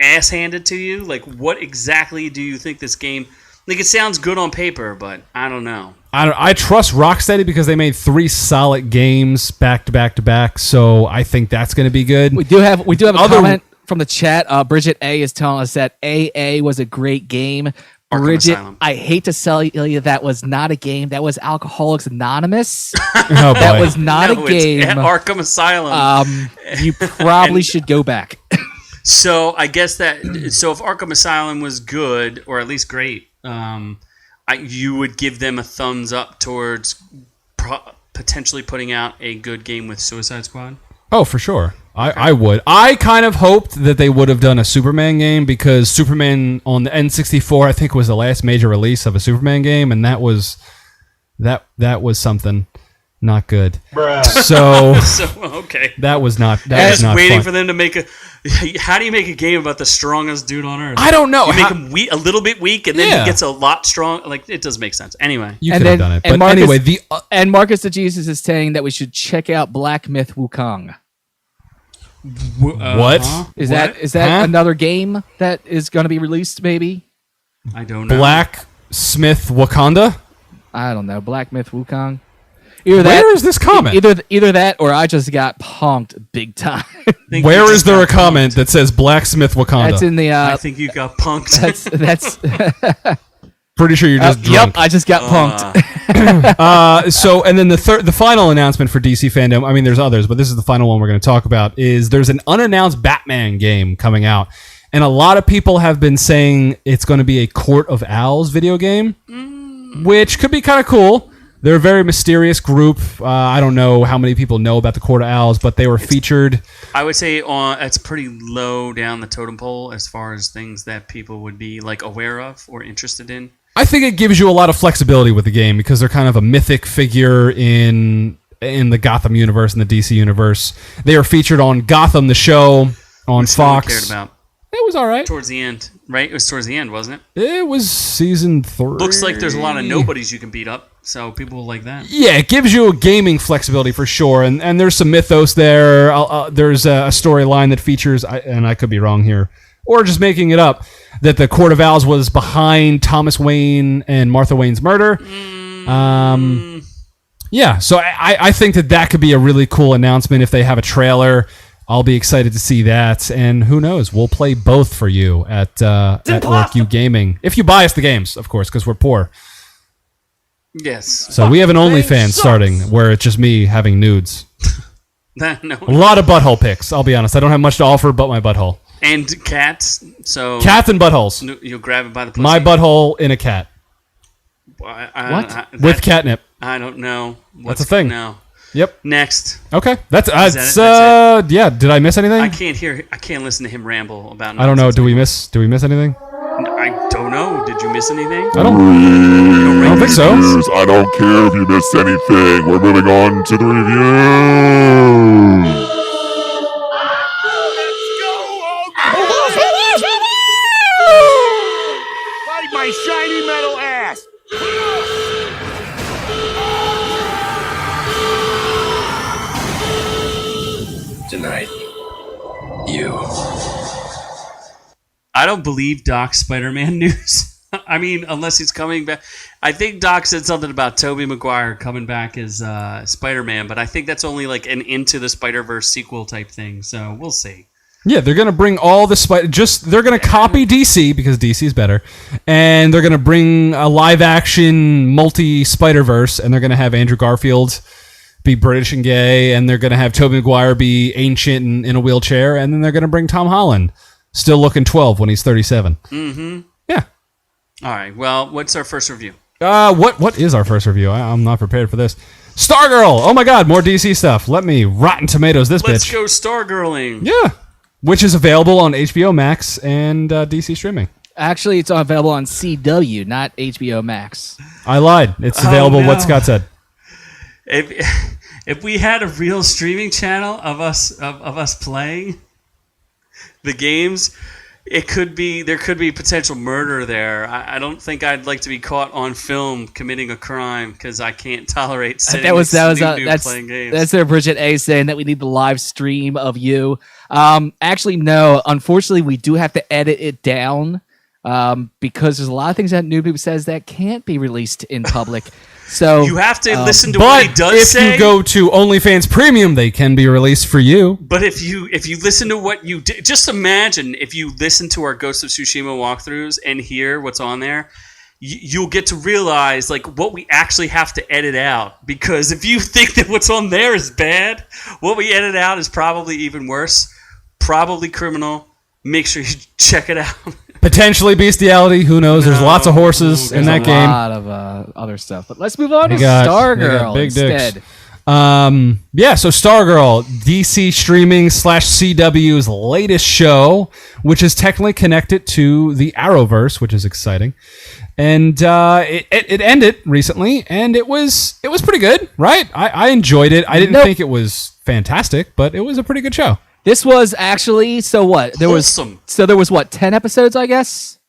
ass handed to you? Like, what exactly do you think this game... Like, it sounds good on paper, but I don't know. I trust Rocksteady because they made 3 solid games back to back to back, so I think that's going to be good. We do have a comment from the chat. Bridget A is telling us that AA was a great game. Arkham Bridget, Asylum. I hate to tell you that was not a game. That was Alcoholics Anonymous. Oh, boy. That was not No, a game. It's at Arkham Asylum. You probably should go back. So I guess that... So if Arkham Asylum was good, or at least great... you would give them a thumbs up towards potentially putting out a good game with Suicide Squad? Oh, for sure. I would. I kind of hoped that they would have done a Superman game because Superman on the N64, I think, was the last major release of a Superman game, and that was something not good. Bruh. So okay. that was not. That You're was just not waiting fun. for them to make a... How do you make a game about the strongest dude on Earth? I don't know. You make him a little bit weak, and then he gets a lot strong. Like, it does make sense. Anyway. You And could have then- done it. and But Marcus- anyway, And Marcus the Jesus is saying that we should check out Black Myth Wukong. what? Is that Huh? another game that is going to be released? Maybe I don't know. Black Smith Wakanda? I don't know. Black Myth Wukong. Either Where is this comment? Either that, or I just got punked big time. Think Where you is just there a got comment that says Blacksmith Wakanda? That's in the. I think you got punked. That's. Pretty sure you're just drunk. Yep, I just got punked. So, and then the final announcement for DC Fandom, I mean, there's others, but this is the final one we're going to talk about, is there's an unannounced Batman game coming out. And a lot of people have been saying it's going to be a Court of Owls video game, which could be kind of cool. They're a very mysterious group. I don't know how many people know about the Court of Owls, but they were featured. I would say it's pretty low down the totem pole as far as things that people would be like aware of or interested in. I think it gives you a lot of flexibility with the game because they're kind of a mythic figure in the Gotham universe and the DC universe. They are featured on Gotham, the show, on Which no one Fox. cared about. It was all right. Towards the end, right? It was towards the end, wasn't it? It was season 3. Looks like there's a lot of nobodies you can beat up, so people will like that. Yeah, it gives you a gaming flexibility for sure, and there's some mythos there. There's a storyline that features, and I could be wrong here, or just making it up, that the Court of Owls was behind Thomas Wayne and Martha Wayne's murder. Yeah, so I think that could be a really cool announcement if they have a trailer. I'll be excited to see that, and who knows? We'll play both for you at OrkU Gaming. If you buy us the games, of course, because we're poor. Yes. So we have an OnlyFans starting where it's just me having nudes. No. A lot of butthole pics, I'll be honest. I don't have much to offer but my butthole. And cats. So Cats and buttholes. You'll grab it by the pussy. My butthole in a cat. What? With catnip. I don't know. That's a thing. No. Yep. Next. Okay. That's that it? yeah. Did I miss anything? I can't listen to him ramble about. I don't know. nonsense Do we anymore. miss anything? I don't know. Did you miss anything? I don't think so. I don't care if you missed anything. We're moving on to the review. Fight my shiny metal ass! Tonight, you. I don't believe Doc's Spider-Man news. I mean, unless he's coming back. I think Doc said something about Tobey Maguire coming back as Spider-Man, but I think that's only like an Into the Spider-Verse sequel type thing. So we'll see. Yeah, they're gonna bring all the they're gonna copy DC because DC is better, and they're gonna bring a live-action multi-Spider-Verse, and they're gonna have Andrew Garfield be British and gay, and they're gonna have Tobey Maguire be ancient and in a wheelchair, and then they're gonna bring Tom Holland, still looking 12 when he's 37. Mm-hmm. Yeah. All right. Well, what's our first review? What is our first review? I'm not prepared for this. Stargirl! Oh my god, more DC stuff. Let me Rotten Tomatoes this Let's bitch. go Stargirling. Yeah. Which is available on HBO Max and DC streaming. Actually, it's available on CW, not HBO Max. I lied. It's available, no. what Scott said. If we had a real streaming channel of us playing the games, there could be potential murder there. I don't think I'd like to be caught on film committing a crime because I can't tolerate sitting playing games. That's their Bridget A saying that we need the live stream of you. Actually, no. Unfortunately, we do have to edit it down because there's a lot of things that Noob says that can't be released in public. So you have to listen to what he does if say. you go to OnlyFans Premium, they can be released for you. But if you listen to what you did, just imagine if you listen to our Ghost of Tsushima walkthroughs and hear what's on there, you'll get to realize like what we actually have to edit out. Because if you think that what's on there is bad, what we edit out is probably even worse, probably criminal. Make sure you check it out. Potentially bestiality. Who knows? There's lots of horses in that game. A lot of other stuff. But let's move on to They got Stargirl big instead. dicks. Yeah, so Stargirl, DC streaming / CW's latest show, which is technically connected to the Arrowverse, which is exciting. And it ended recently, and it was pretty good, right? I enjoyed it. I didn't think it was fantastic, but it was a pretty good show. This was actually there Wholesome. was 10 episodes, I guess.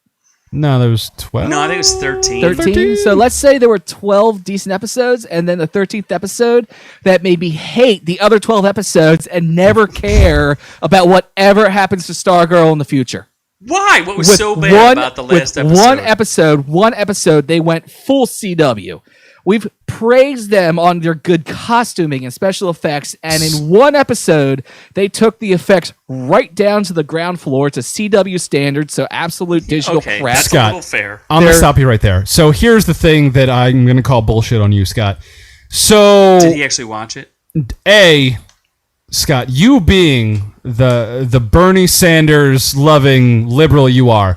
No, there was 12. No, I think it was 13. 13. So let's say there were 12 decent episodes, and then the 13th episode that made me hate the other 12 episodes and never care about whatever happens to Stargirl in the future. Why? What was so bad about the last episode? One episode, they went full CW. We've praised them on their good costuming and special effects, and in one episode, they took the effects right down to the ground floor to CW standards, so absolute digital crap. That's Scott, a little fair. I'm going to stop you right there. So here's the thing that I'm going to call bullshit on you, Scott. So Did he actually watch it? Scott, you being the Bernie Sanders loving liberal you are,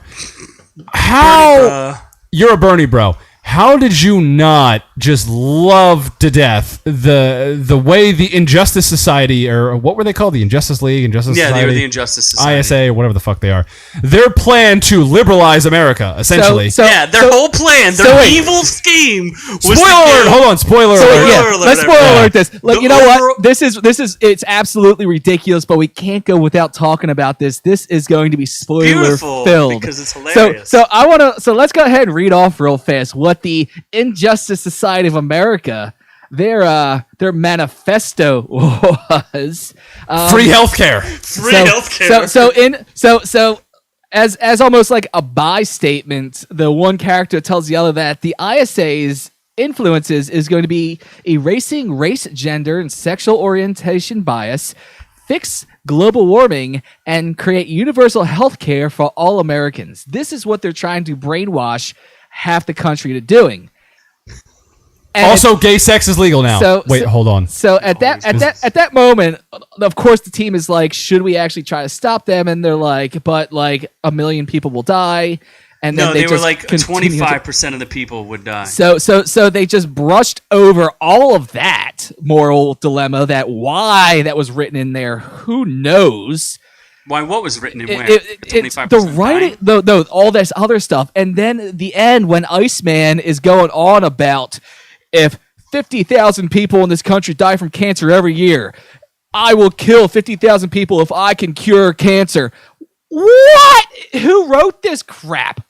you're a Bernie bro. How did you not just love to death the way the Injustice Society, or what were they called? The Injustice League, Injustice Society? Yeah, they were the Injustice Society. ISA, or whatever the fuck they are. Their plan to liberalize America, essentially. Their whole plan, their evil scheme was Spoiler alert! Hold on, spoiler alert. Let's spoiler alert this. Look, you know what? This is it's absolutely ridiculous, but we can't go without talking about this. This is going to be spoiler filled because it's hilarious. So let's go ahead and read off real fast what the Injustice Society of America, their manifesto was. Free healthcare. Free healthcare. So as almost like a buy statement, the one character tells the other that the ISA's influences is going to be erasing race, gender, and sexual orientation bias, fix global warming, and create universal health care for all Americans. This is what they're trying to brainwash half the country to doing. And also, gay sex is legal now. Hold on. So at that moment, of course, the team is like, should we actually try to stop them? And they're like, but like 1 million people will die. And then No, they were just like continued to- 25% of the people would die. So they just brushed over all of that moral dilemma. Why that was written in there, who knows? Why? What was written in where? It's the writing, no, all this other stuff, and then the end when Iceman is going on about if 50,000 people in this country die from cancer every year, I will kill 50,000 people if I can cure cancer. What? Who wrote this crap?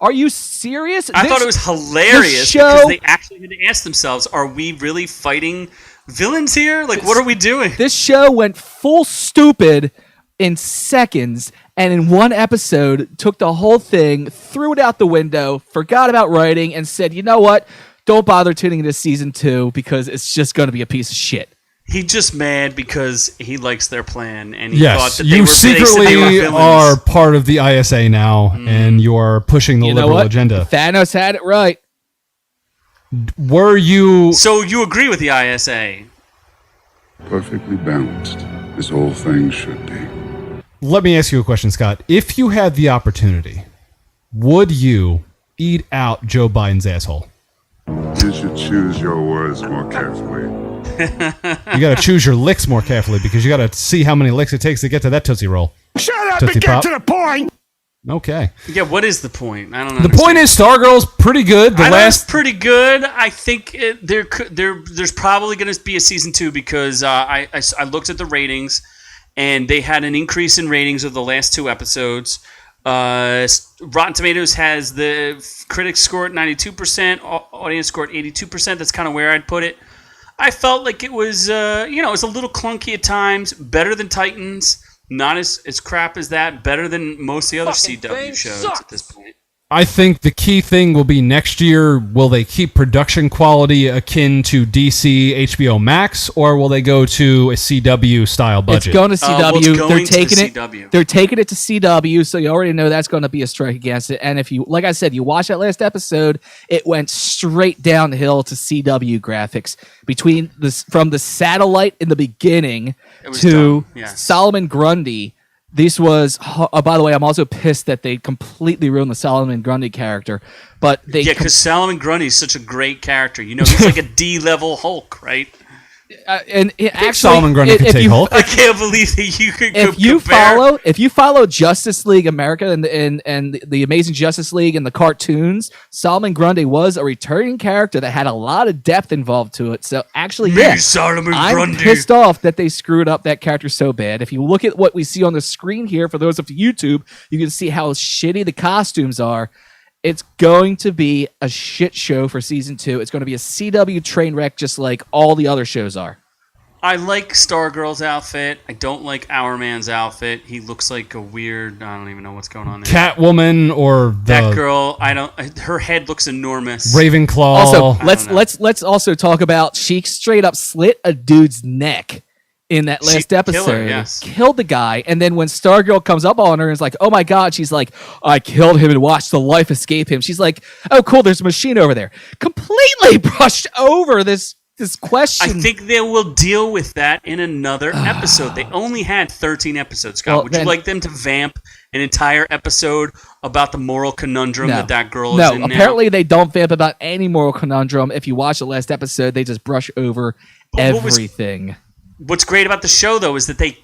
Are you serious? I thought it was hilarious because they actually had to ask themselves, are we really fighting villains here? Like, what are we doing? This show went full stupid in seconds, and in one episode took the whole thing, threw it out the window, forgot about writing, and said, you know what? Don't bother tuning into season 2 because it's just going to be a piece of shit. He's just mad because he likes their plan, and he Yes, thought that you secretly villains. are part of the ISA now, and you are pushing the liberal agenda. Thanos had it right. Were you... So you agree with the ISA? Perfectly balanced. This whole thing should be. Let me ask you a question, Scott. If you had the opportunity, would you eat out Joe Biden's asshole? You should choose your words more carefully. You got to choose your licks more carefully because you got to see how many licks it takes to get to that Tootsie Roll. Shut up Tootsie and get Pop. to the point! Okay. Yeah, what is the point? I don't know. The point is Stargirl's pretty good. I thought it's pretty good. I think there's probably going to be a season 2 because I looked at the ratings, and they had an increase in ratings of the last 2 episodes. Rotten Tomatoes has the critics score at 92%, audience score at 82%. That's kind of where I'd put it. I felt like it was, it was a little clunky at times. Better than Titans. Not as crap as that. Better than most of the other CW shows at this point. I think the key thing will be next year, will they keep production quality akin to DC HBO Max, or will they go to a CW style budget? It's going to CW. They're taking it. They're taking it to CW, so you already know that's going to be a strike against it. And if you, like I said, you watch that last episode, it went straight downhill to CW graphics from the satellite in the beginning to Solomon Grundy. This was, by the way, I'm also pissed that they completely ruined the Solomon Grundy character. But they because Solomon Grundy is such a great character. He's like a D-level Hulk, right? And actually, Solomon Grundy could take Hulk. I can't believe that you could if you follow Justice League America and the Amazing Justice League and the cartoons, Solomon Grundy was a returning character that had a lot of depth involved to it. So actually, I'm pissed off that they screwed up that character so bad. If you look at what we see on the screen here, for those of YouTube, you can see how shitty the costumes are. It's going to be a shit show for season 2. It's going to be a CW train wreck just like all the other shows are. I like Stargirl's outfit. I don't like Our Man's outfit. He looks like a weird, I don't even know what's going on there. Catwoman or that girl, her head looks enormous. Ravenclaw. Also, let's also talk about she straight up slit a dude's neck in that last episode. Killed the guy, and then when Stargirl comes up on her and is like, oh my god, she's like, I killed him and watched the life escape him. She's like, oh cool, there's a machine over there. Completely brushed over this question. I think they will deal with that in another episode. They only had 13 episodes, Scott. Would you like them to vamp an entire episode about the moral conundrum that girl is in now? No, apparently they don't vamp about any moral conundrum. If you watch the last episode, they just brush over everything. What's great about the show, though, is that they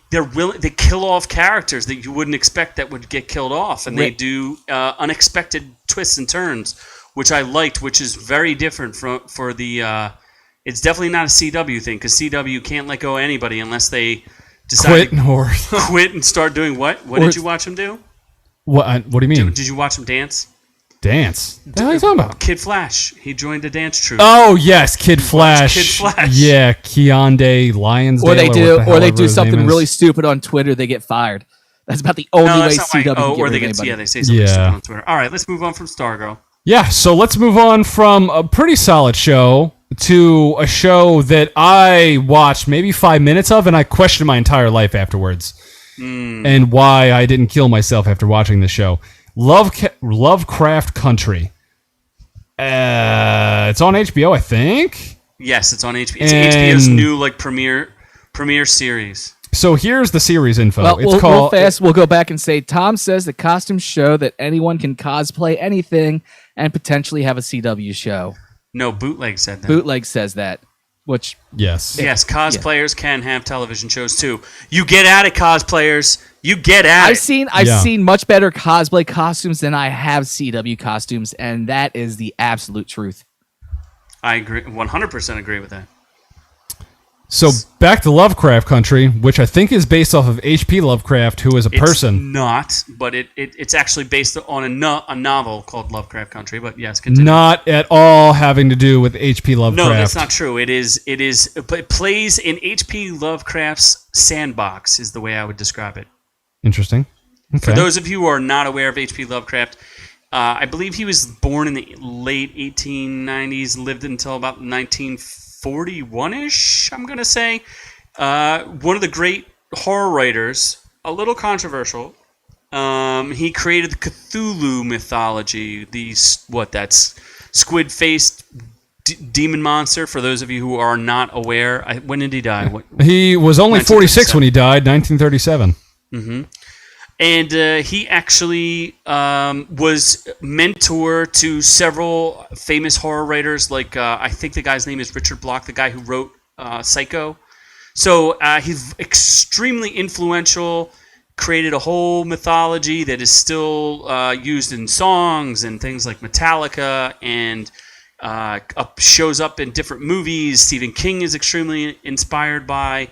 kill off characters that you wouldn't expect that would get killed off, and they do unexpected twists and turns, which I liked, which is very different for the. It's definitely not a CW thing because CW can't let go of anybody unless they decide to quit and start doing what? What did you watch them do? What do you mean? Did you watch them dance? Dance? What are you talking about? Kid Flash. He joined a dance troupe. Oh yes, Kid Flash. Kid Flash. Yeah, Keondae Lionsdale. Or they do something really stupid on Twitter. They get fired. That's about the only way CW can get rid of anybody. They say something stupid on Twitter. All right, let's move on from Stargirl. Yeah, so let's move on from a pretty solid show to a show that I watched maybe 5 minutes of, and I questioned my entire life afterwards, and why I didn't kill myself after watching this show. Lovecraft Country. It's on HBO, I think. Yes, it's on HBO. It's HBO's new premiere series. So here's the series info. Well, It's real called. fast, we'll go back and say Tom says the costumes show that anyone can cosplay anything and potentially have a CW show. No, Bootleg said that. Bootleg says that, which Yes. Yes, cosplayers can have television shows too. You get at it, cosplayers. You get at I've it. I've seen much better cosplay costumes than I have CW costumes, and that is the absolute truth. I agree, 100% agree with that. So back to Lovecraft Country, which I think is based off of H.P. Lovecraft, who is a person. It's not, but it's actually based on a novel called Lovecraft Country. But yes, continue. Not at all having to do with H.P. Lovecraft. No, that's not true. It plays in H.P. Lovecraft's sandbox is the way I would describe it. Interesting. Okay. For those of you who are not aware of H.P. Lovecraft, I believe he was born in the late 1890s, lived until about 1941-ish, I'm going to say. One of the great horror writers, a little controversial. He created the Cthulhu mythology, that's squid-faced demon monster, for those of you who are not aware. When did he die? He was only 46 when he died, 1937. Mm-hmm. And he actually was mentor to several famous horror writers, like I think the guy's name is Richard Bloch, the guy who wrote Psycho. So he's extremely influential, created a whole mythology that is still used in songs and things like Metallica, and shows up in different movies. Stephen King is extremely inspired by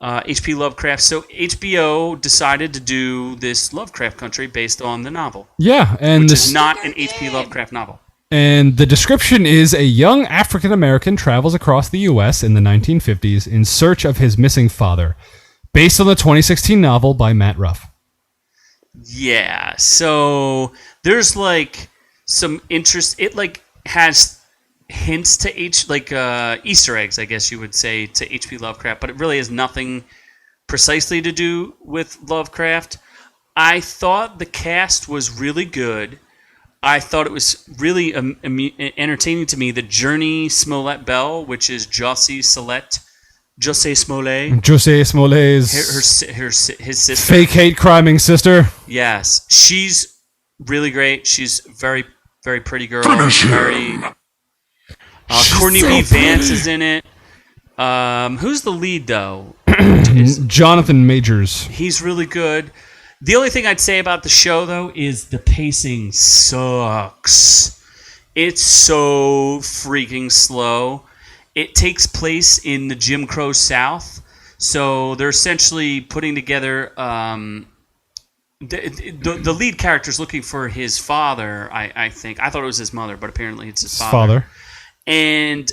H.P. Lovecraft. So HBO decided to do this Lovecraft Country based on the novel. Yeah, and which is not an H.P. Lovecraft novel. And the description is a young African American travels across the U.S. in the 1950s in search of his missing father, based on the 2016 novel by Matt Ruff. Yeah, so there's like some interest. It like has hints to Easter eggs, I guess you would say, to H.P. Lovecraft, but it really has nothing precisely to do with Lovecraft. I thought the cast was really good. I thought it was really entertaining to me. The Journey Smollett Bell, which is Josie Smollett, Josie Smollet's his sister, fake hate criming sister. Yes, she's really great. She's very, very pretty girl. Courtney B. Vance is in it. Who's the lead, though? Jonathan Majors. He's really good. The only thing I'd say about the show, though, is the pacing sucks. It's so freaking slow. It takes place in the Jim Crow South, so they're essentially putting together... The lead character's looking for his father, I think. I thought it was his mother, but apparently it's his father. And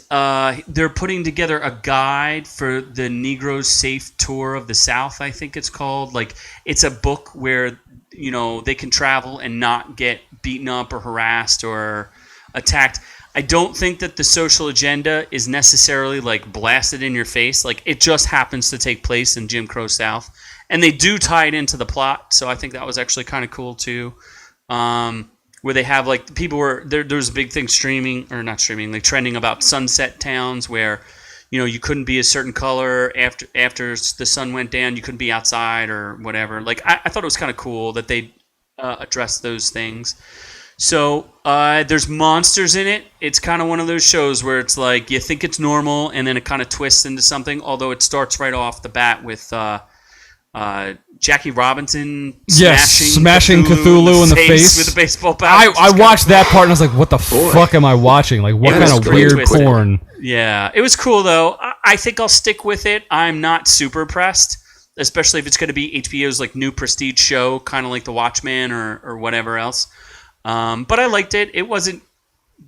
they're putting together a guide for the Negro Safe Tour of the South, I think it's called. Like, it's a book where, they can travel and not get beaten up or harassed or attacked. I don't think that the social agenda is necessarily, blasted in your face. It just happens to take place in Jim Crow South. And they do tie it into the plot, so I think that was actually kind of cool, too. Where they have people were there's a big thing trending about sunset towns where you couldn't be a certain color after the sun went down, you couldn't be outside or whatever. I thought it was kind of cool that they addressed those things. So there's monsters in it. It's kind of one of those shows where it's you think it's normal and then it kind of twists into something, although it starts right off the bat with Jackie Robinson smashing Cthulhu in the face with a baseball bat. I watched that part and I was like, what the fuck am I watching? What kind of weird porn? Yeah, it was cool though. I think I'll stick with it. I'm not super impressed, especially if it's going to be HBO's new prestige show, kind of like The Watchmen or whatever else. But I liked it. It wasn't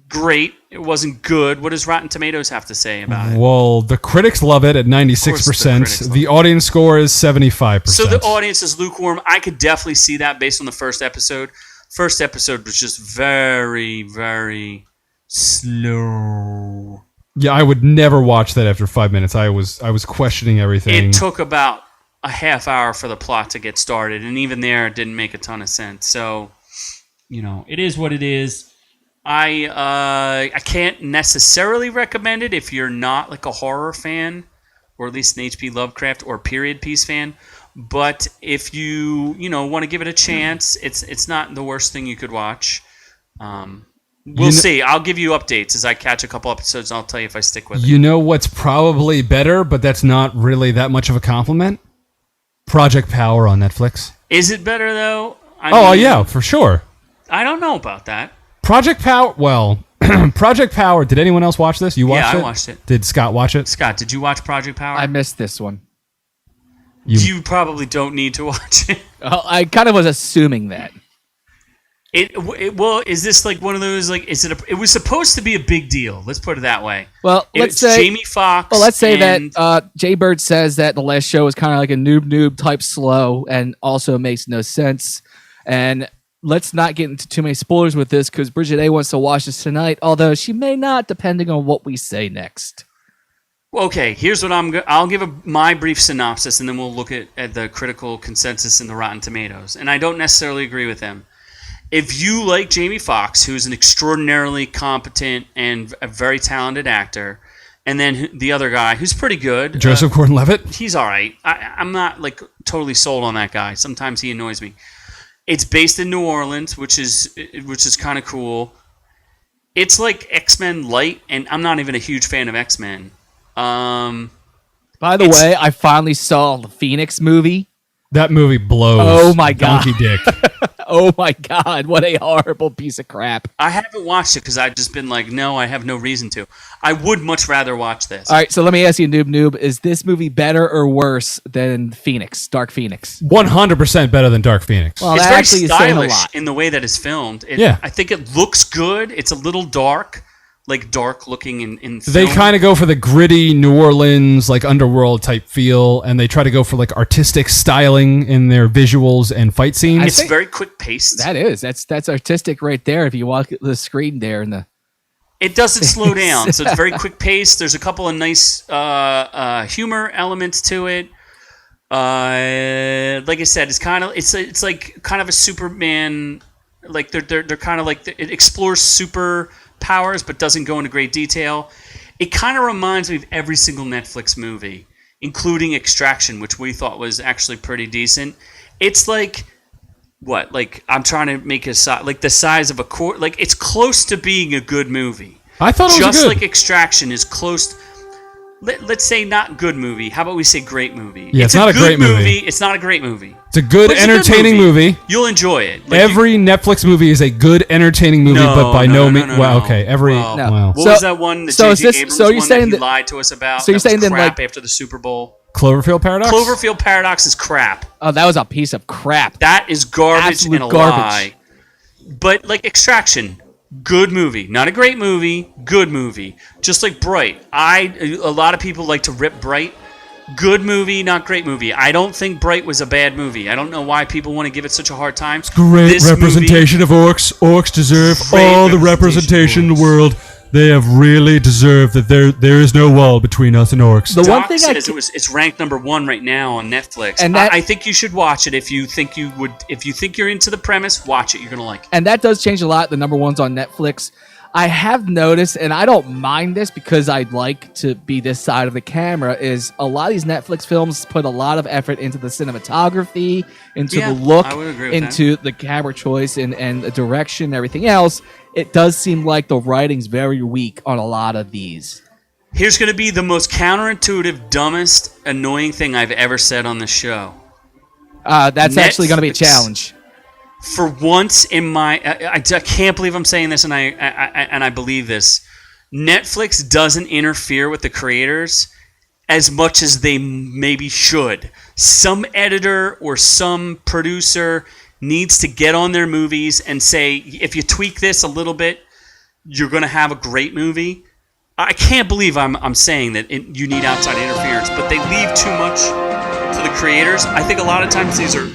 great. It wasn't good. What does Rotten Tomatoes have to say about it? Well, the critics love it at 96%. The audience score is 75%. So the audience is lukewarm. I could definitely see that based on the first episode. First episode was just very, very slow. Yeah, I would never watch that after 5 minutes. I was questioning everything. It took about a half hour for the plot to get started, and even there, it didn't make a ton of sense. So, it is what it is. I can't necessarily recommend it if you're not a horror fan. or at least an H.P. Lovecraft or period piece fan. But if you want to give it a chance, it's not the worst thing you could watch. We'll see. I'll give you updates as I catch a couple episodes, and I'll tell you if I stick with it. You know what's probably better, but that's not really that much of a compliment? Project Power on Netflix. Is it better, though? Yeah, for sure. I don't know about that. Project Power, Project Power, did anyone else watch this? You watched it? Yeah, I watched it. Did Scott watch it? Scott, did you watch Project Power? I missed this one. You probably don't need to watch it. I kind of was assuming that. Well, is this like one of those, like, it was supposed to be a big deal. Let's put it that way. Well, let's say Jamie Foxx. Well, let's say that Jay Bird says that the last show was kind of like a noob type slow and also makes no sense. And let's not get into too many spoilers with this because Bridget A wants to watch this tonight, although she may not, depending on what we say next. Okay, here's what I'll give my brief synopsis, and then we'll look at the critical consensus in the Rotten Tomatoes. And I don't necessarily agree with them. If you like Jamie Foxx, who's an extraordinarily competent and a very talented actor, and then the other guy, who's pretty good, Joseph Gordon-Levitt? He's all right. I'm not like totally sold on that guy. Sometimes he annoys me. It's based in New Orleans, which is kind of cool. It's like X-Men Light, and I'm not even a huge fan of X-Men. By the way, I finally saw the Phoenix movie. That movie blows. Oh my god. Donkey dick. Oh my god, what a horrible piece of crap. I haven't watched it because I've just been like, no, I have no reason to. I would much rather watch this. All right, so let me ask you, Noob, is this movie better or worse than Phoenix, Dark Phoenix? 100% better than Dark Phoenix. Well, it's that very actually is saying a stylish lot. in the way that it's filmed. Yeah. I think it looks good. It's a little dark. Like dark looking in film. They kind of go for the gritty New Orleans, like underworld type feel, and they try to go for like artistic styling in their visuals and fight scenes. It's very quick paced. That's artistic right there. If you walk the screen there and it doesn't slow down, so it's very quick paced. There's a couple of nice humor elements to it. Like I said, it's like kind of a Superman. Like they're kind of like it explores super powers but doesn't go into great detail. It kind of reminds me of every single Netflix movie, including Extraction, which we thought was actually pretty decent. It's like what? Like I'm trying to make like the size of a quarter. Like it's close to being a good movie. I thought it was just good. like Extraction is close. Let's say not good movie. How about we say great movie? Yeah, it's not a great movie. It's not a great movie. It's a good, entertaining movie. You'll enjoy it. Like every Netflix movie is a good, entertaining movie, but by no means. Well, okay, every. Well, Wow. What was that one? The J.J. Abrams so you're one saying that he that- lied to us about. so you're saying that was then, crap like- after the Super Bowl. Cloverfield Paradox? Cloverfield Paradox is crap. oh, that was a piece of crap. That is garbage Absolute and a garbage. lie. But like Extraction, good movie, not a great movie, good movie. Just like Bright, a lot of people like to rip Bright. Good movie, not great movie. I don't think Bright was a bad movie. I don't know why people want to give it such a hard time. Great This representation of orcs. Orcs deserve Great all the representation representation in of the world. They have really deserved that there is no wall between us and orcs. The one Doc thing says it's ranked number 1 right now on Netflix. And that- I think you should watch it if you think you would. If you think you're into the premise, watch it. You're gonna like it. And that does change a lot. The number one's on Netflix. I have noticed, and I don't mind this because I like to be this side of the camera, is a lot of these Netflix films put a lot of effort into the cinematography, into Yeah, the look, I would agree with into the camera choice and the direction and everything else. It does seem like the writing's very weak on a lot of these. Here's gonna be the most counterintuitive, dumbest, annoying thing I've ever said on the show. That's actually going to be a Netflix. challenge. For once in my, I can't believe I'm saying this, and I believe this. Netflix doesn't interfere with the creators as much as they maybe should. Some editor or some producer needs to get on their movies and say, if you tweak this a little bit, you're going to have a great movie. I can't believe I'm saying that you need outside interference, but they leave too much to the creators. I think a lot of times these are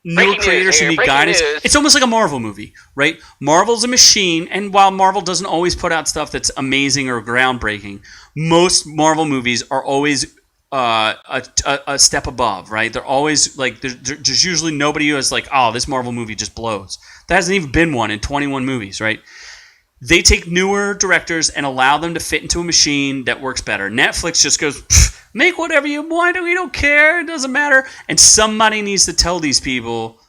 new creators who need guidance. It's almost like a Marvel movie, right? Marvel's a machine, and while Marvel doesn't always put out stuff that's amazing or groundbreaking, most Marvel movies are always a step above, right? They're always like there's usually nobody who is like, oh, this Marvel movie just blows. There hasn't even been one in 21 movies, right? They take newer directors and allow them to fit into a machine that works better. Netflix just goes, make whatever you want. We don't care. It doesn't matter. And somebody needs to tell these people,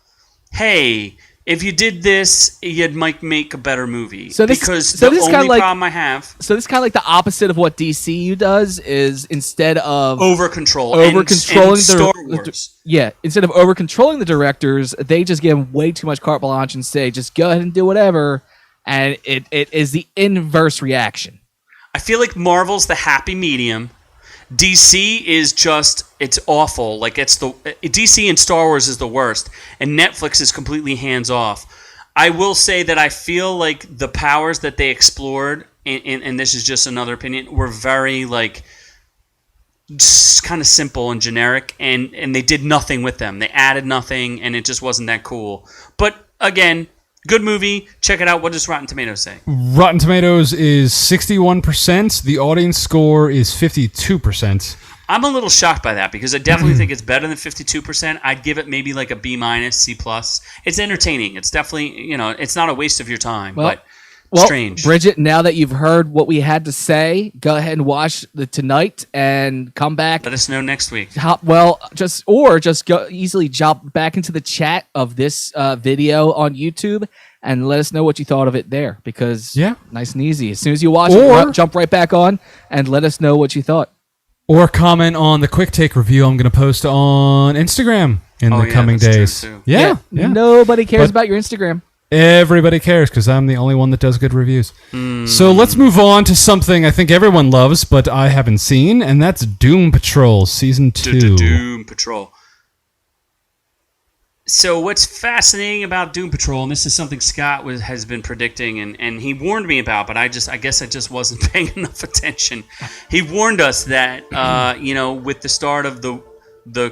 hey, if you did this, you might make a better movie. Because the only problem I have... So this is kind of like the opposite of what DCU does, is instead of... Over-controlling Star Wars. Instead of over-controlling the directors, they just give them way too much carte blanche and say, just go ahead and do whatever... And it is the inverse reaction. I feel like Marvel's the happy medium. DC is just, it's awful. Like DC and Star Wars is the worst. And Netflix is completely hands off. I will say that I feel like the powers that they explored, and this is just another opinion, were very like kind of simple and generic. And they did nothing with them. They added nothing and it just wasn't that cool. But again... Good movie. Check it out. What does Rotten Tomatoes say? Rotten Tomatoes is 61%. The audience score is 52%. I'm a little shocked by that because I definitely think it's better than 52%. I'd give it maybe like a B-, C+. It's entertaining. It's definitely, it's not a waste of your time, but strange. Bridget, now that you've heard what we had to say, go ahead and watch tonight and come back. Let us know next week. Just go easily jump back into the chat of this video on YouTube and let us know what you thought of it there. Because nice and easy. As soon as you watch it, jump right back on and let us know what you thought. Or comment on the quick take review I'm going to post on Instagram in the coming days. Yeah. Nobody cares about your Instagram. Everybody cares because I'm the only one that does good reviews. So let's move on to something I think everyone loves, but I haven't seen, and that's Doom Patrol Season 2. Doom Patrol. So what's fascinating about Doom Patrol, and this is something Scott has been predicting, and he warned me about, but I guess I just wasn't paying enough attention. He warned us that, with the start of the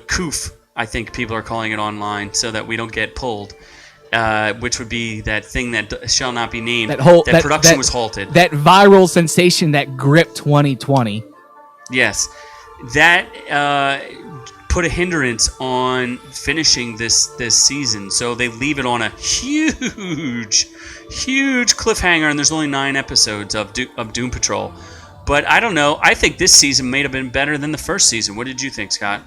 COOF, I think people are calling it online, so that we don't get pulled. Which would be that thing that shall not be named. That production was halted. That viral sensation that gripped 2020. Yes, that put a hindrance on finishing this season. So they leave it on a huge cliffhanger, and there's only 9 episodes of Doom Patrol. But I don't know. I think this season may have been better than the first season. What did you think, Scott?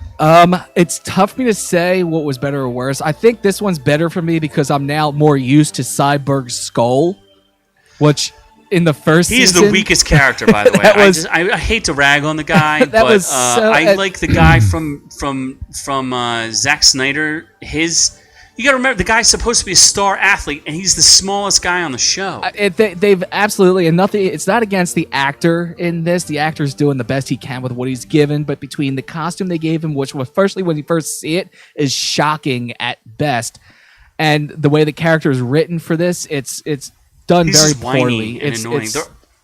It's tough for me to say what was better or worse. I think this one's better for me because I'm now more used to Cyborg's skull, which in the first season... He is the weakest character, by the way. I hate to rag on the guy, but I like the guy from Zack Snyder. You got to remember, the guy's supposed to be a star athlete, and he's the smallest guy on the show. They've absolutely, and nothing. It's not against the actor in this. The actor's doing the best he can with what he's given, but between the costume they gave him, which was firstly when you first see it, is shocking at best, and the way the character is written for this, it's done he's very just whiny poorly. and annoying.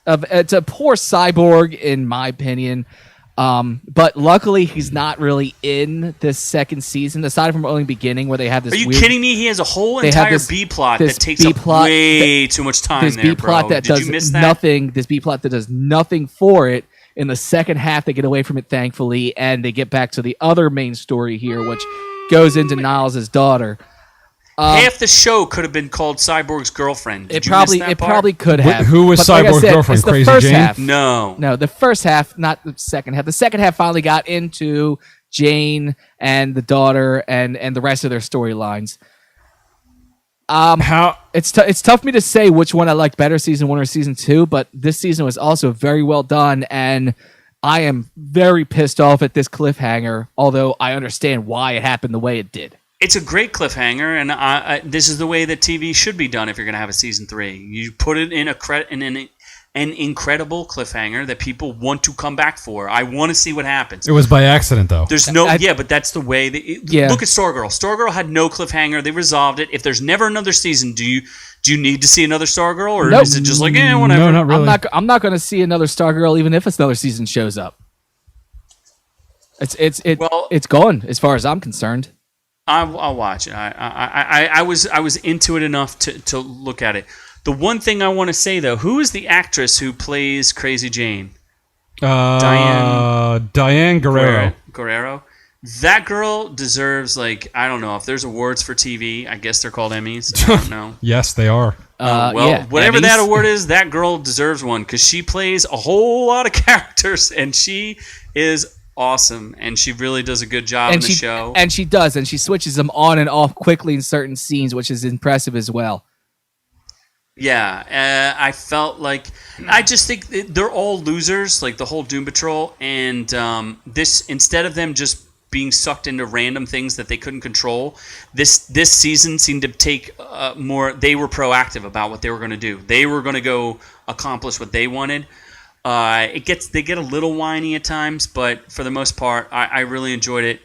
It's a poor Cyborg, in my opinion. But luckily he's not really in this second season, aside from only beginning where they have this. Are you kidding me? He has a whole entire B plot that takes up way too much time. This B plot that does nothing. This B plot that does nothing for it. In the second half, they get away from it, thankfully, and they get back to the other main story here, which goes into Niles' daughter. Half the show could have been called Cyborg's girlfriend. It probably could have. Who was Cyborg's girlfriend? Crazy Jane? Half. No, the first half, not the second half. The second half finally got into Jane and the daughter and the rest of their storylines. It's tough for me to say which one I liked better, season 1 or season 2, but this season was also very well done, and I am very pissed off at this cliffhanger, although I understand why it happened the way it did. It's a great cliffhanger, and this is the way that TV should be done if you're going to have a season 3. You put it in an incredible cliffhanger that people want to come back for. I want to see what happens. It was by accident, though. There's but that's the way. Look at Stargirl. Stargirl had no cliffhanger. They resolved it. If there's never another season, do you need to see another Stargirl, or is it just like, whatever? No, not really. I'm not going to see another Stargirl, even if another season shows up. It's gone as far as I'm concerned. I'll watch it. I was into it enough to look at it. The one thing I want to say, though, who is the actress who plays Crazy Jane? Diane Guerrero. That girl deserves, I don't know if there's awards for TV. I guess they're called Emmys. I don't know. Yes, they are. Whatever Emmys. that award is, that girl deserves one because she plays a whole lot of characters and she is awesome and she really does a good job in the show. And she does, and she switches them on and off quickly in certain scenes, which is impressive as well. Yeah, I felt like I just think they're all losers, like the whole Doom Patrol, and this instead of them just being sucked into random things that they couldn't control, this season seemed to take more. They were proactive about what they were going to do. They were going to go accomplish what they wanted. They get a little whiny at times, but for the most part, I really enjoyed it.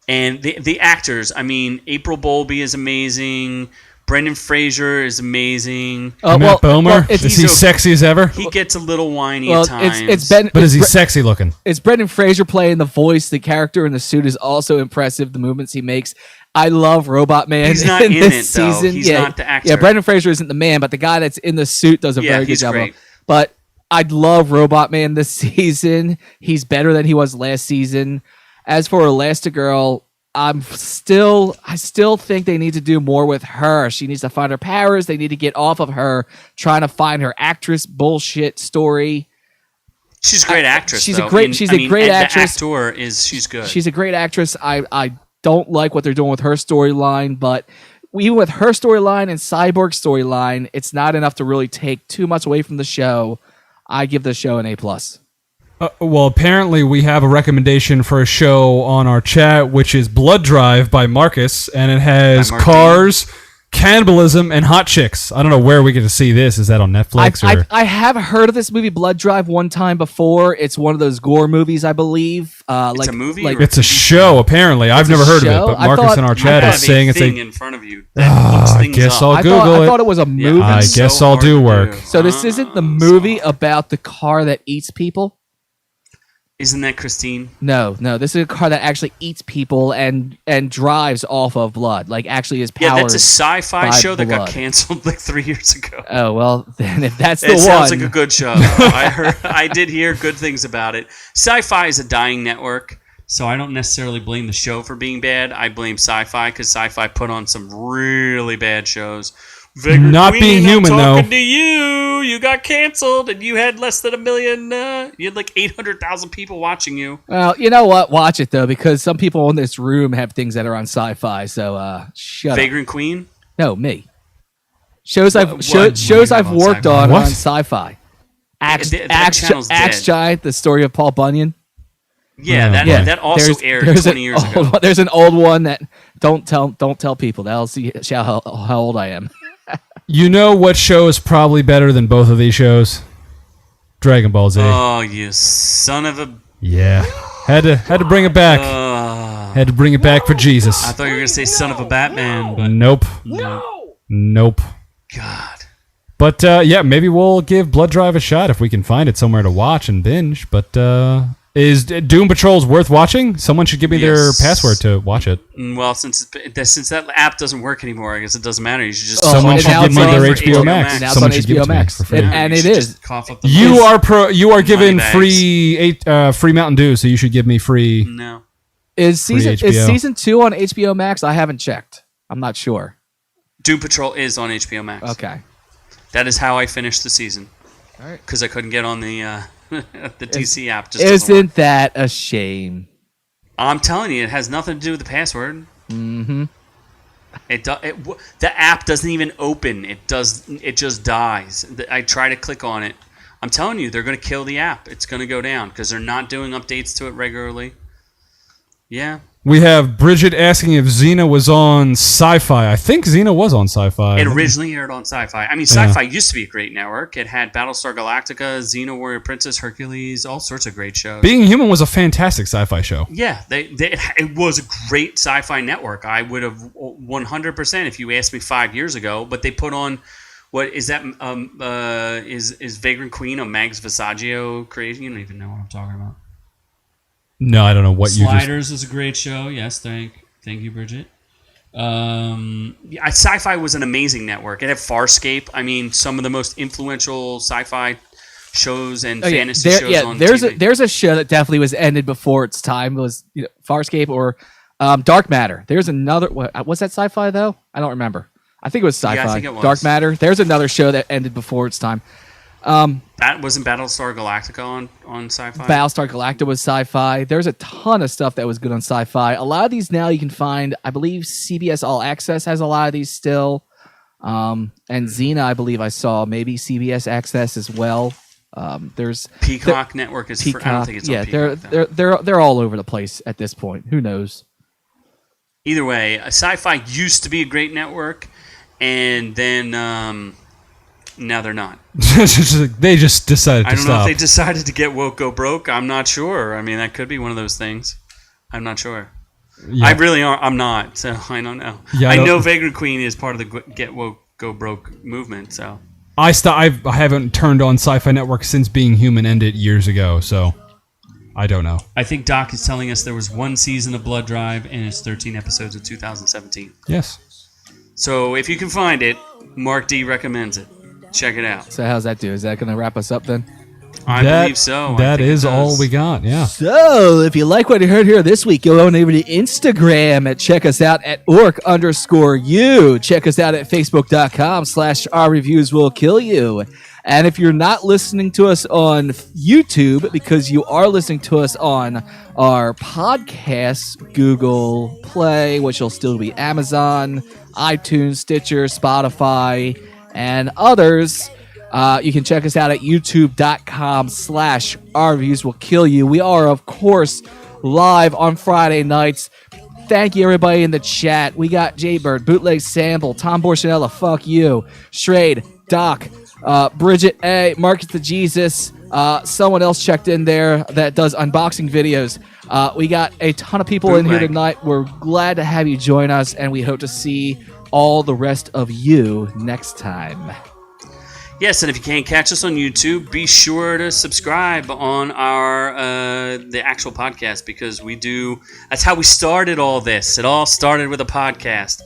And the actors, I mean, April Bowlby is amazing. Brendan Fraser is amazing. Matt Bomer, is he sexy as ever? He gets a little whiny at times. But is he sexy looking? It's Brendan Fraser playing the voice. The character in the suit is also impressive. The movements he makes. I love Robot Man. He's not in this it, season. Though. He's not the actor. Yeah, Brendan Fraser isn't the man, but the guy that's in the suit does a very good job. Great. But I love Robot Man this season. He's better than he was last season. As for Elastigirl, I still think they need to do more with her. She needs to find her powers. They need to get off of her trying to find her actress bullshit story. She's a great actress. She's though. a great actress. The actor she's good. She's a great actress. I don't like what they're doing with her storyline, but even with her storyline and Cyborg storyline, it's not enough to really take too much away from the show. I give the show an A+. Well, apparently we have a recommendation for a show on our chat, which is Blood Drive by Marcus, and it has cars, cannibalism, and hot chicks. I don't know where we get to see this. Is that on Netflix? I have heard of this movie, Blood Drive, one time before. It's one of those gore movies, I believe. It's a movie? It's a show, apparently. I've never heard of it, but Marcus in our chat is saying it's a... in front of you. I guess I'll Google it. I thought it was a movie. I guess I'll do work. So this isn't the movie about the car that eats people? Isn't that Christine? No. This is a car that actually eats people and drives off of blood. Like, actually is powered. Yeah, that's a sci-fi show that got blood. canceled like 3 years ago. Oh, well, then if that's the one. It sounds like a good show. I did hear good things about it. Sci-fi is a dying network, so I don't necessarily blame the show for being bad. I blame Sci-Fi because Sci-Fi put on some really bad shows. Not being human, though. I'm talking to you. You got canceled, and you had less than 1 million. You had like 800,000 people watching you. Well, you know what? Watch it, though, because some people in this room have things that are on Sci-Fi, so shut up. Vagrant Queen? No, me. Shows I've worked on Sci-Fi. Axe Giant, the story of Paul Bunyan. Yeah, that also aired 20 years ago. There's an old one that don't tell people. That'll see how old I am. You know what show is probably better than both of these shows? Dragon Ball Z. Oh, you son of a... Yeah. Had to bring it back. Had to bring it back for Jesus. I thought you were going to say son of a Batman. But Nope. No! Nope. God. But, yeah, maybe we'll give Blood Drive a shot if we can find it somewhere to watch and binge. But, is Doom Patrol's worth watching? Someone should give me their password to watch it. Well, since that app doesn't work anymore, I guess it doesn't matter. You should just someone should give me their HBO Max. Now Someone it's on should give it HBO to me Max for free. and it is. You are given free Mountain Dew, so you should give me free. No. Is HBO. season 2 on HBO Max? I haven't checked. I'm not sure. Doom Patrol is on HBO Max. Okay. That is how I finished the season. All right. Because I couldn't get on the DC app. Just isn't that a shame? I'm telling you, it has nothing to do with the password. Mm-hmm. The app doesn't even open. It just dies. I try to click on it. I'm telling you, they're going to kill the app. It's going to go down because they're not doing updates to it regularly. Yeah. We have Bridget asking if Xena was on Sci-Fi. I think Xena was on Sci-Fi. It originally aired on Sci-Fi. I mean, Sci-Fi used to be a great network. It had Battlestar Galactica, Xena Warrior Princess, Hercules, all sorts of great shows. Being Human was a fantastic sci-fi show. Yeah, it was a great sci-fi network. I would have 100% if you asked me 5 years ago. But they put on, what is that? Is Vagrant Queen a Mags Visaggio creation? You don't even know what I'm talking about. No, I don't know what Sliders is a great show. Yes, thank you, Bridget. Sci-Fi was an amazing network. It had Farscape. I mean, some of the most influential sci-fi shows and fantasy shows on TV. There's a show that definitely was ended before its time. It was Farscape or Dark Matter. There's another. Was that Sci-Fi though? I don't remember. I think it was sci-fi. Yeah, I think it was. Dark Matter. There's another show that ended before its time. That wasn't Battlestar Galactica on Sci-Fi. Battlestar Galactica was sci-fi. There's a ton of stuff that was good on sci-fi. A lot of these now you can find. I believe CBS All Access has a lot of these still. And Xena, I believe I saw maybe CBS Access as well. There's Peacock Network is. Peacock. I don't think it's on Yeah, Peacock. they're all over the place at this point. Who knows? Either way, Sci-Fi used to be a great network, and then now they're not. They just decided to I don't know stop. if they decided to get woke, go broke. I'm not sure. I mean, that could be one of those things. I'm not sure. Yeah. I really are. I'm not. So I don't know. Yeah, I I know don't- Vagrant Queen is part of the get woke, go broke movement. So I haven't turned on Sci-Fi Network since Being Human ended years ago, so I don't know. I think Doc is telling us there was one season of Blood Drive and it's 13 episodes of 2017. Yes. So if you can find it, Mark D recommends it. Check it out. So how's that do? Is that going to wrap us up then? I believe so. That is all we got. Yeah. So, if you like what you heard here this week, go on over to Instagram and check us out at ork_u. Check us out at facebook.com/our reviews will kill you. And if you're not listening to us on YouTube, because you are listening to us on our podcast, Google Play, which will still be Amazon, iTunes, Stitcher, Spotify, and others, you can check us out at youtube.com/our reviews will kill you. We are, of course, live on Friday nights. Thank you, everybody in the chat. We got Jaybird, Bootleg Sample, Tom Borchinella, fuck you, Shrade, Doc, Bridget A, Marcus the Jesus, someone else checked in there that does unboxing videos. We got a ton of people in here Bootleg. tonight. We're glad to have you join us, and we hope to see all the rest of you next time. Yes, and if you can't catch us on YouTube, be sure to subscribe on our the actual podcast, because we do. That's how we started all this. It all started with a podcast,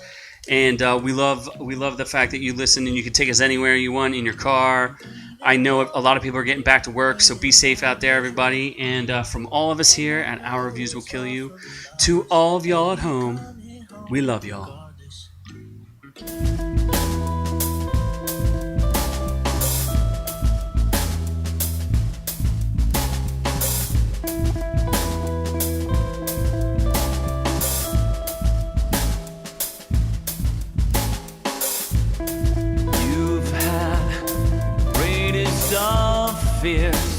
and we love the fact that you listen and you can take us anywhere you want in your car. I know a lot of people are getting back to work, so be safe out there, everybody. And from all of us here at Our Reviews Will Kill You, to all of y'all at home, we love y'all. You've had greatest of fears.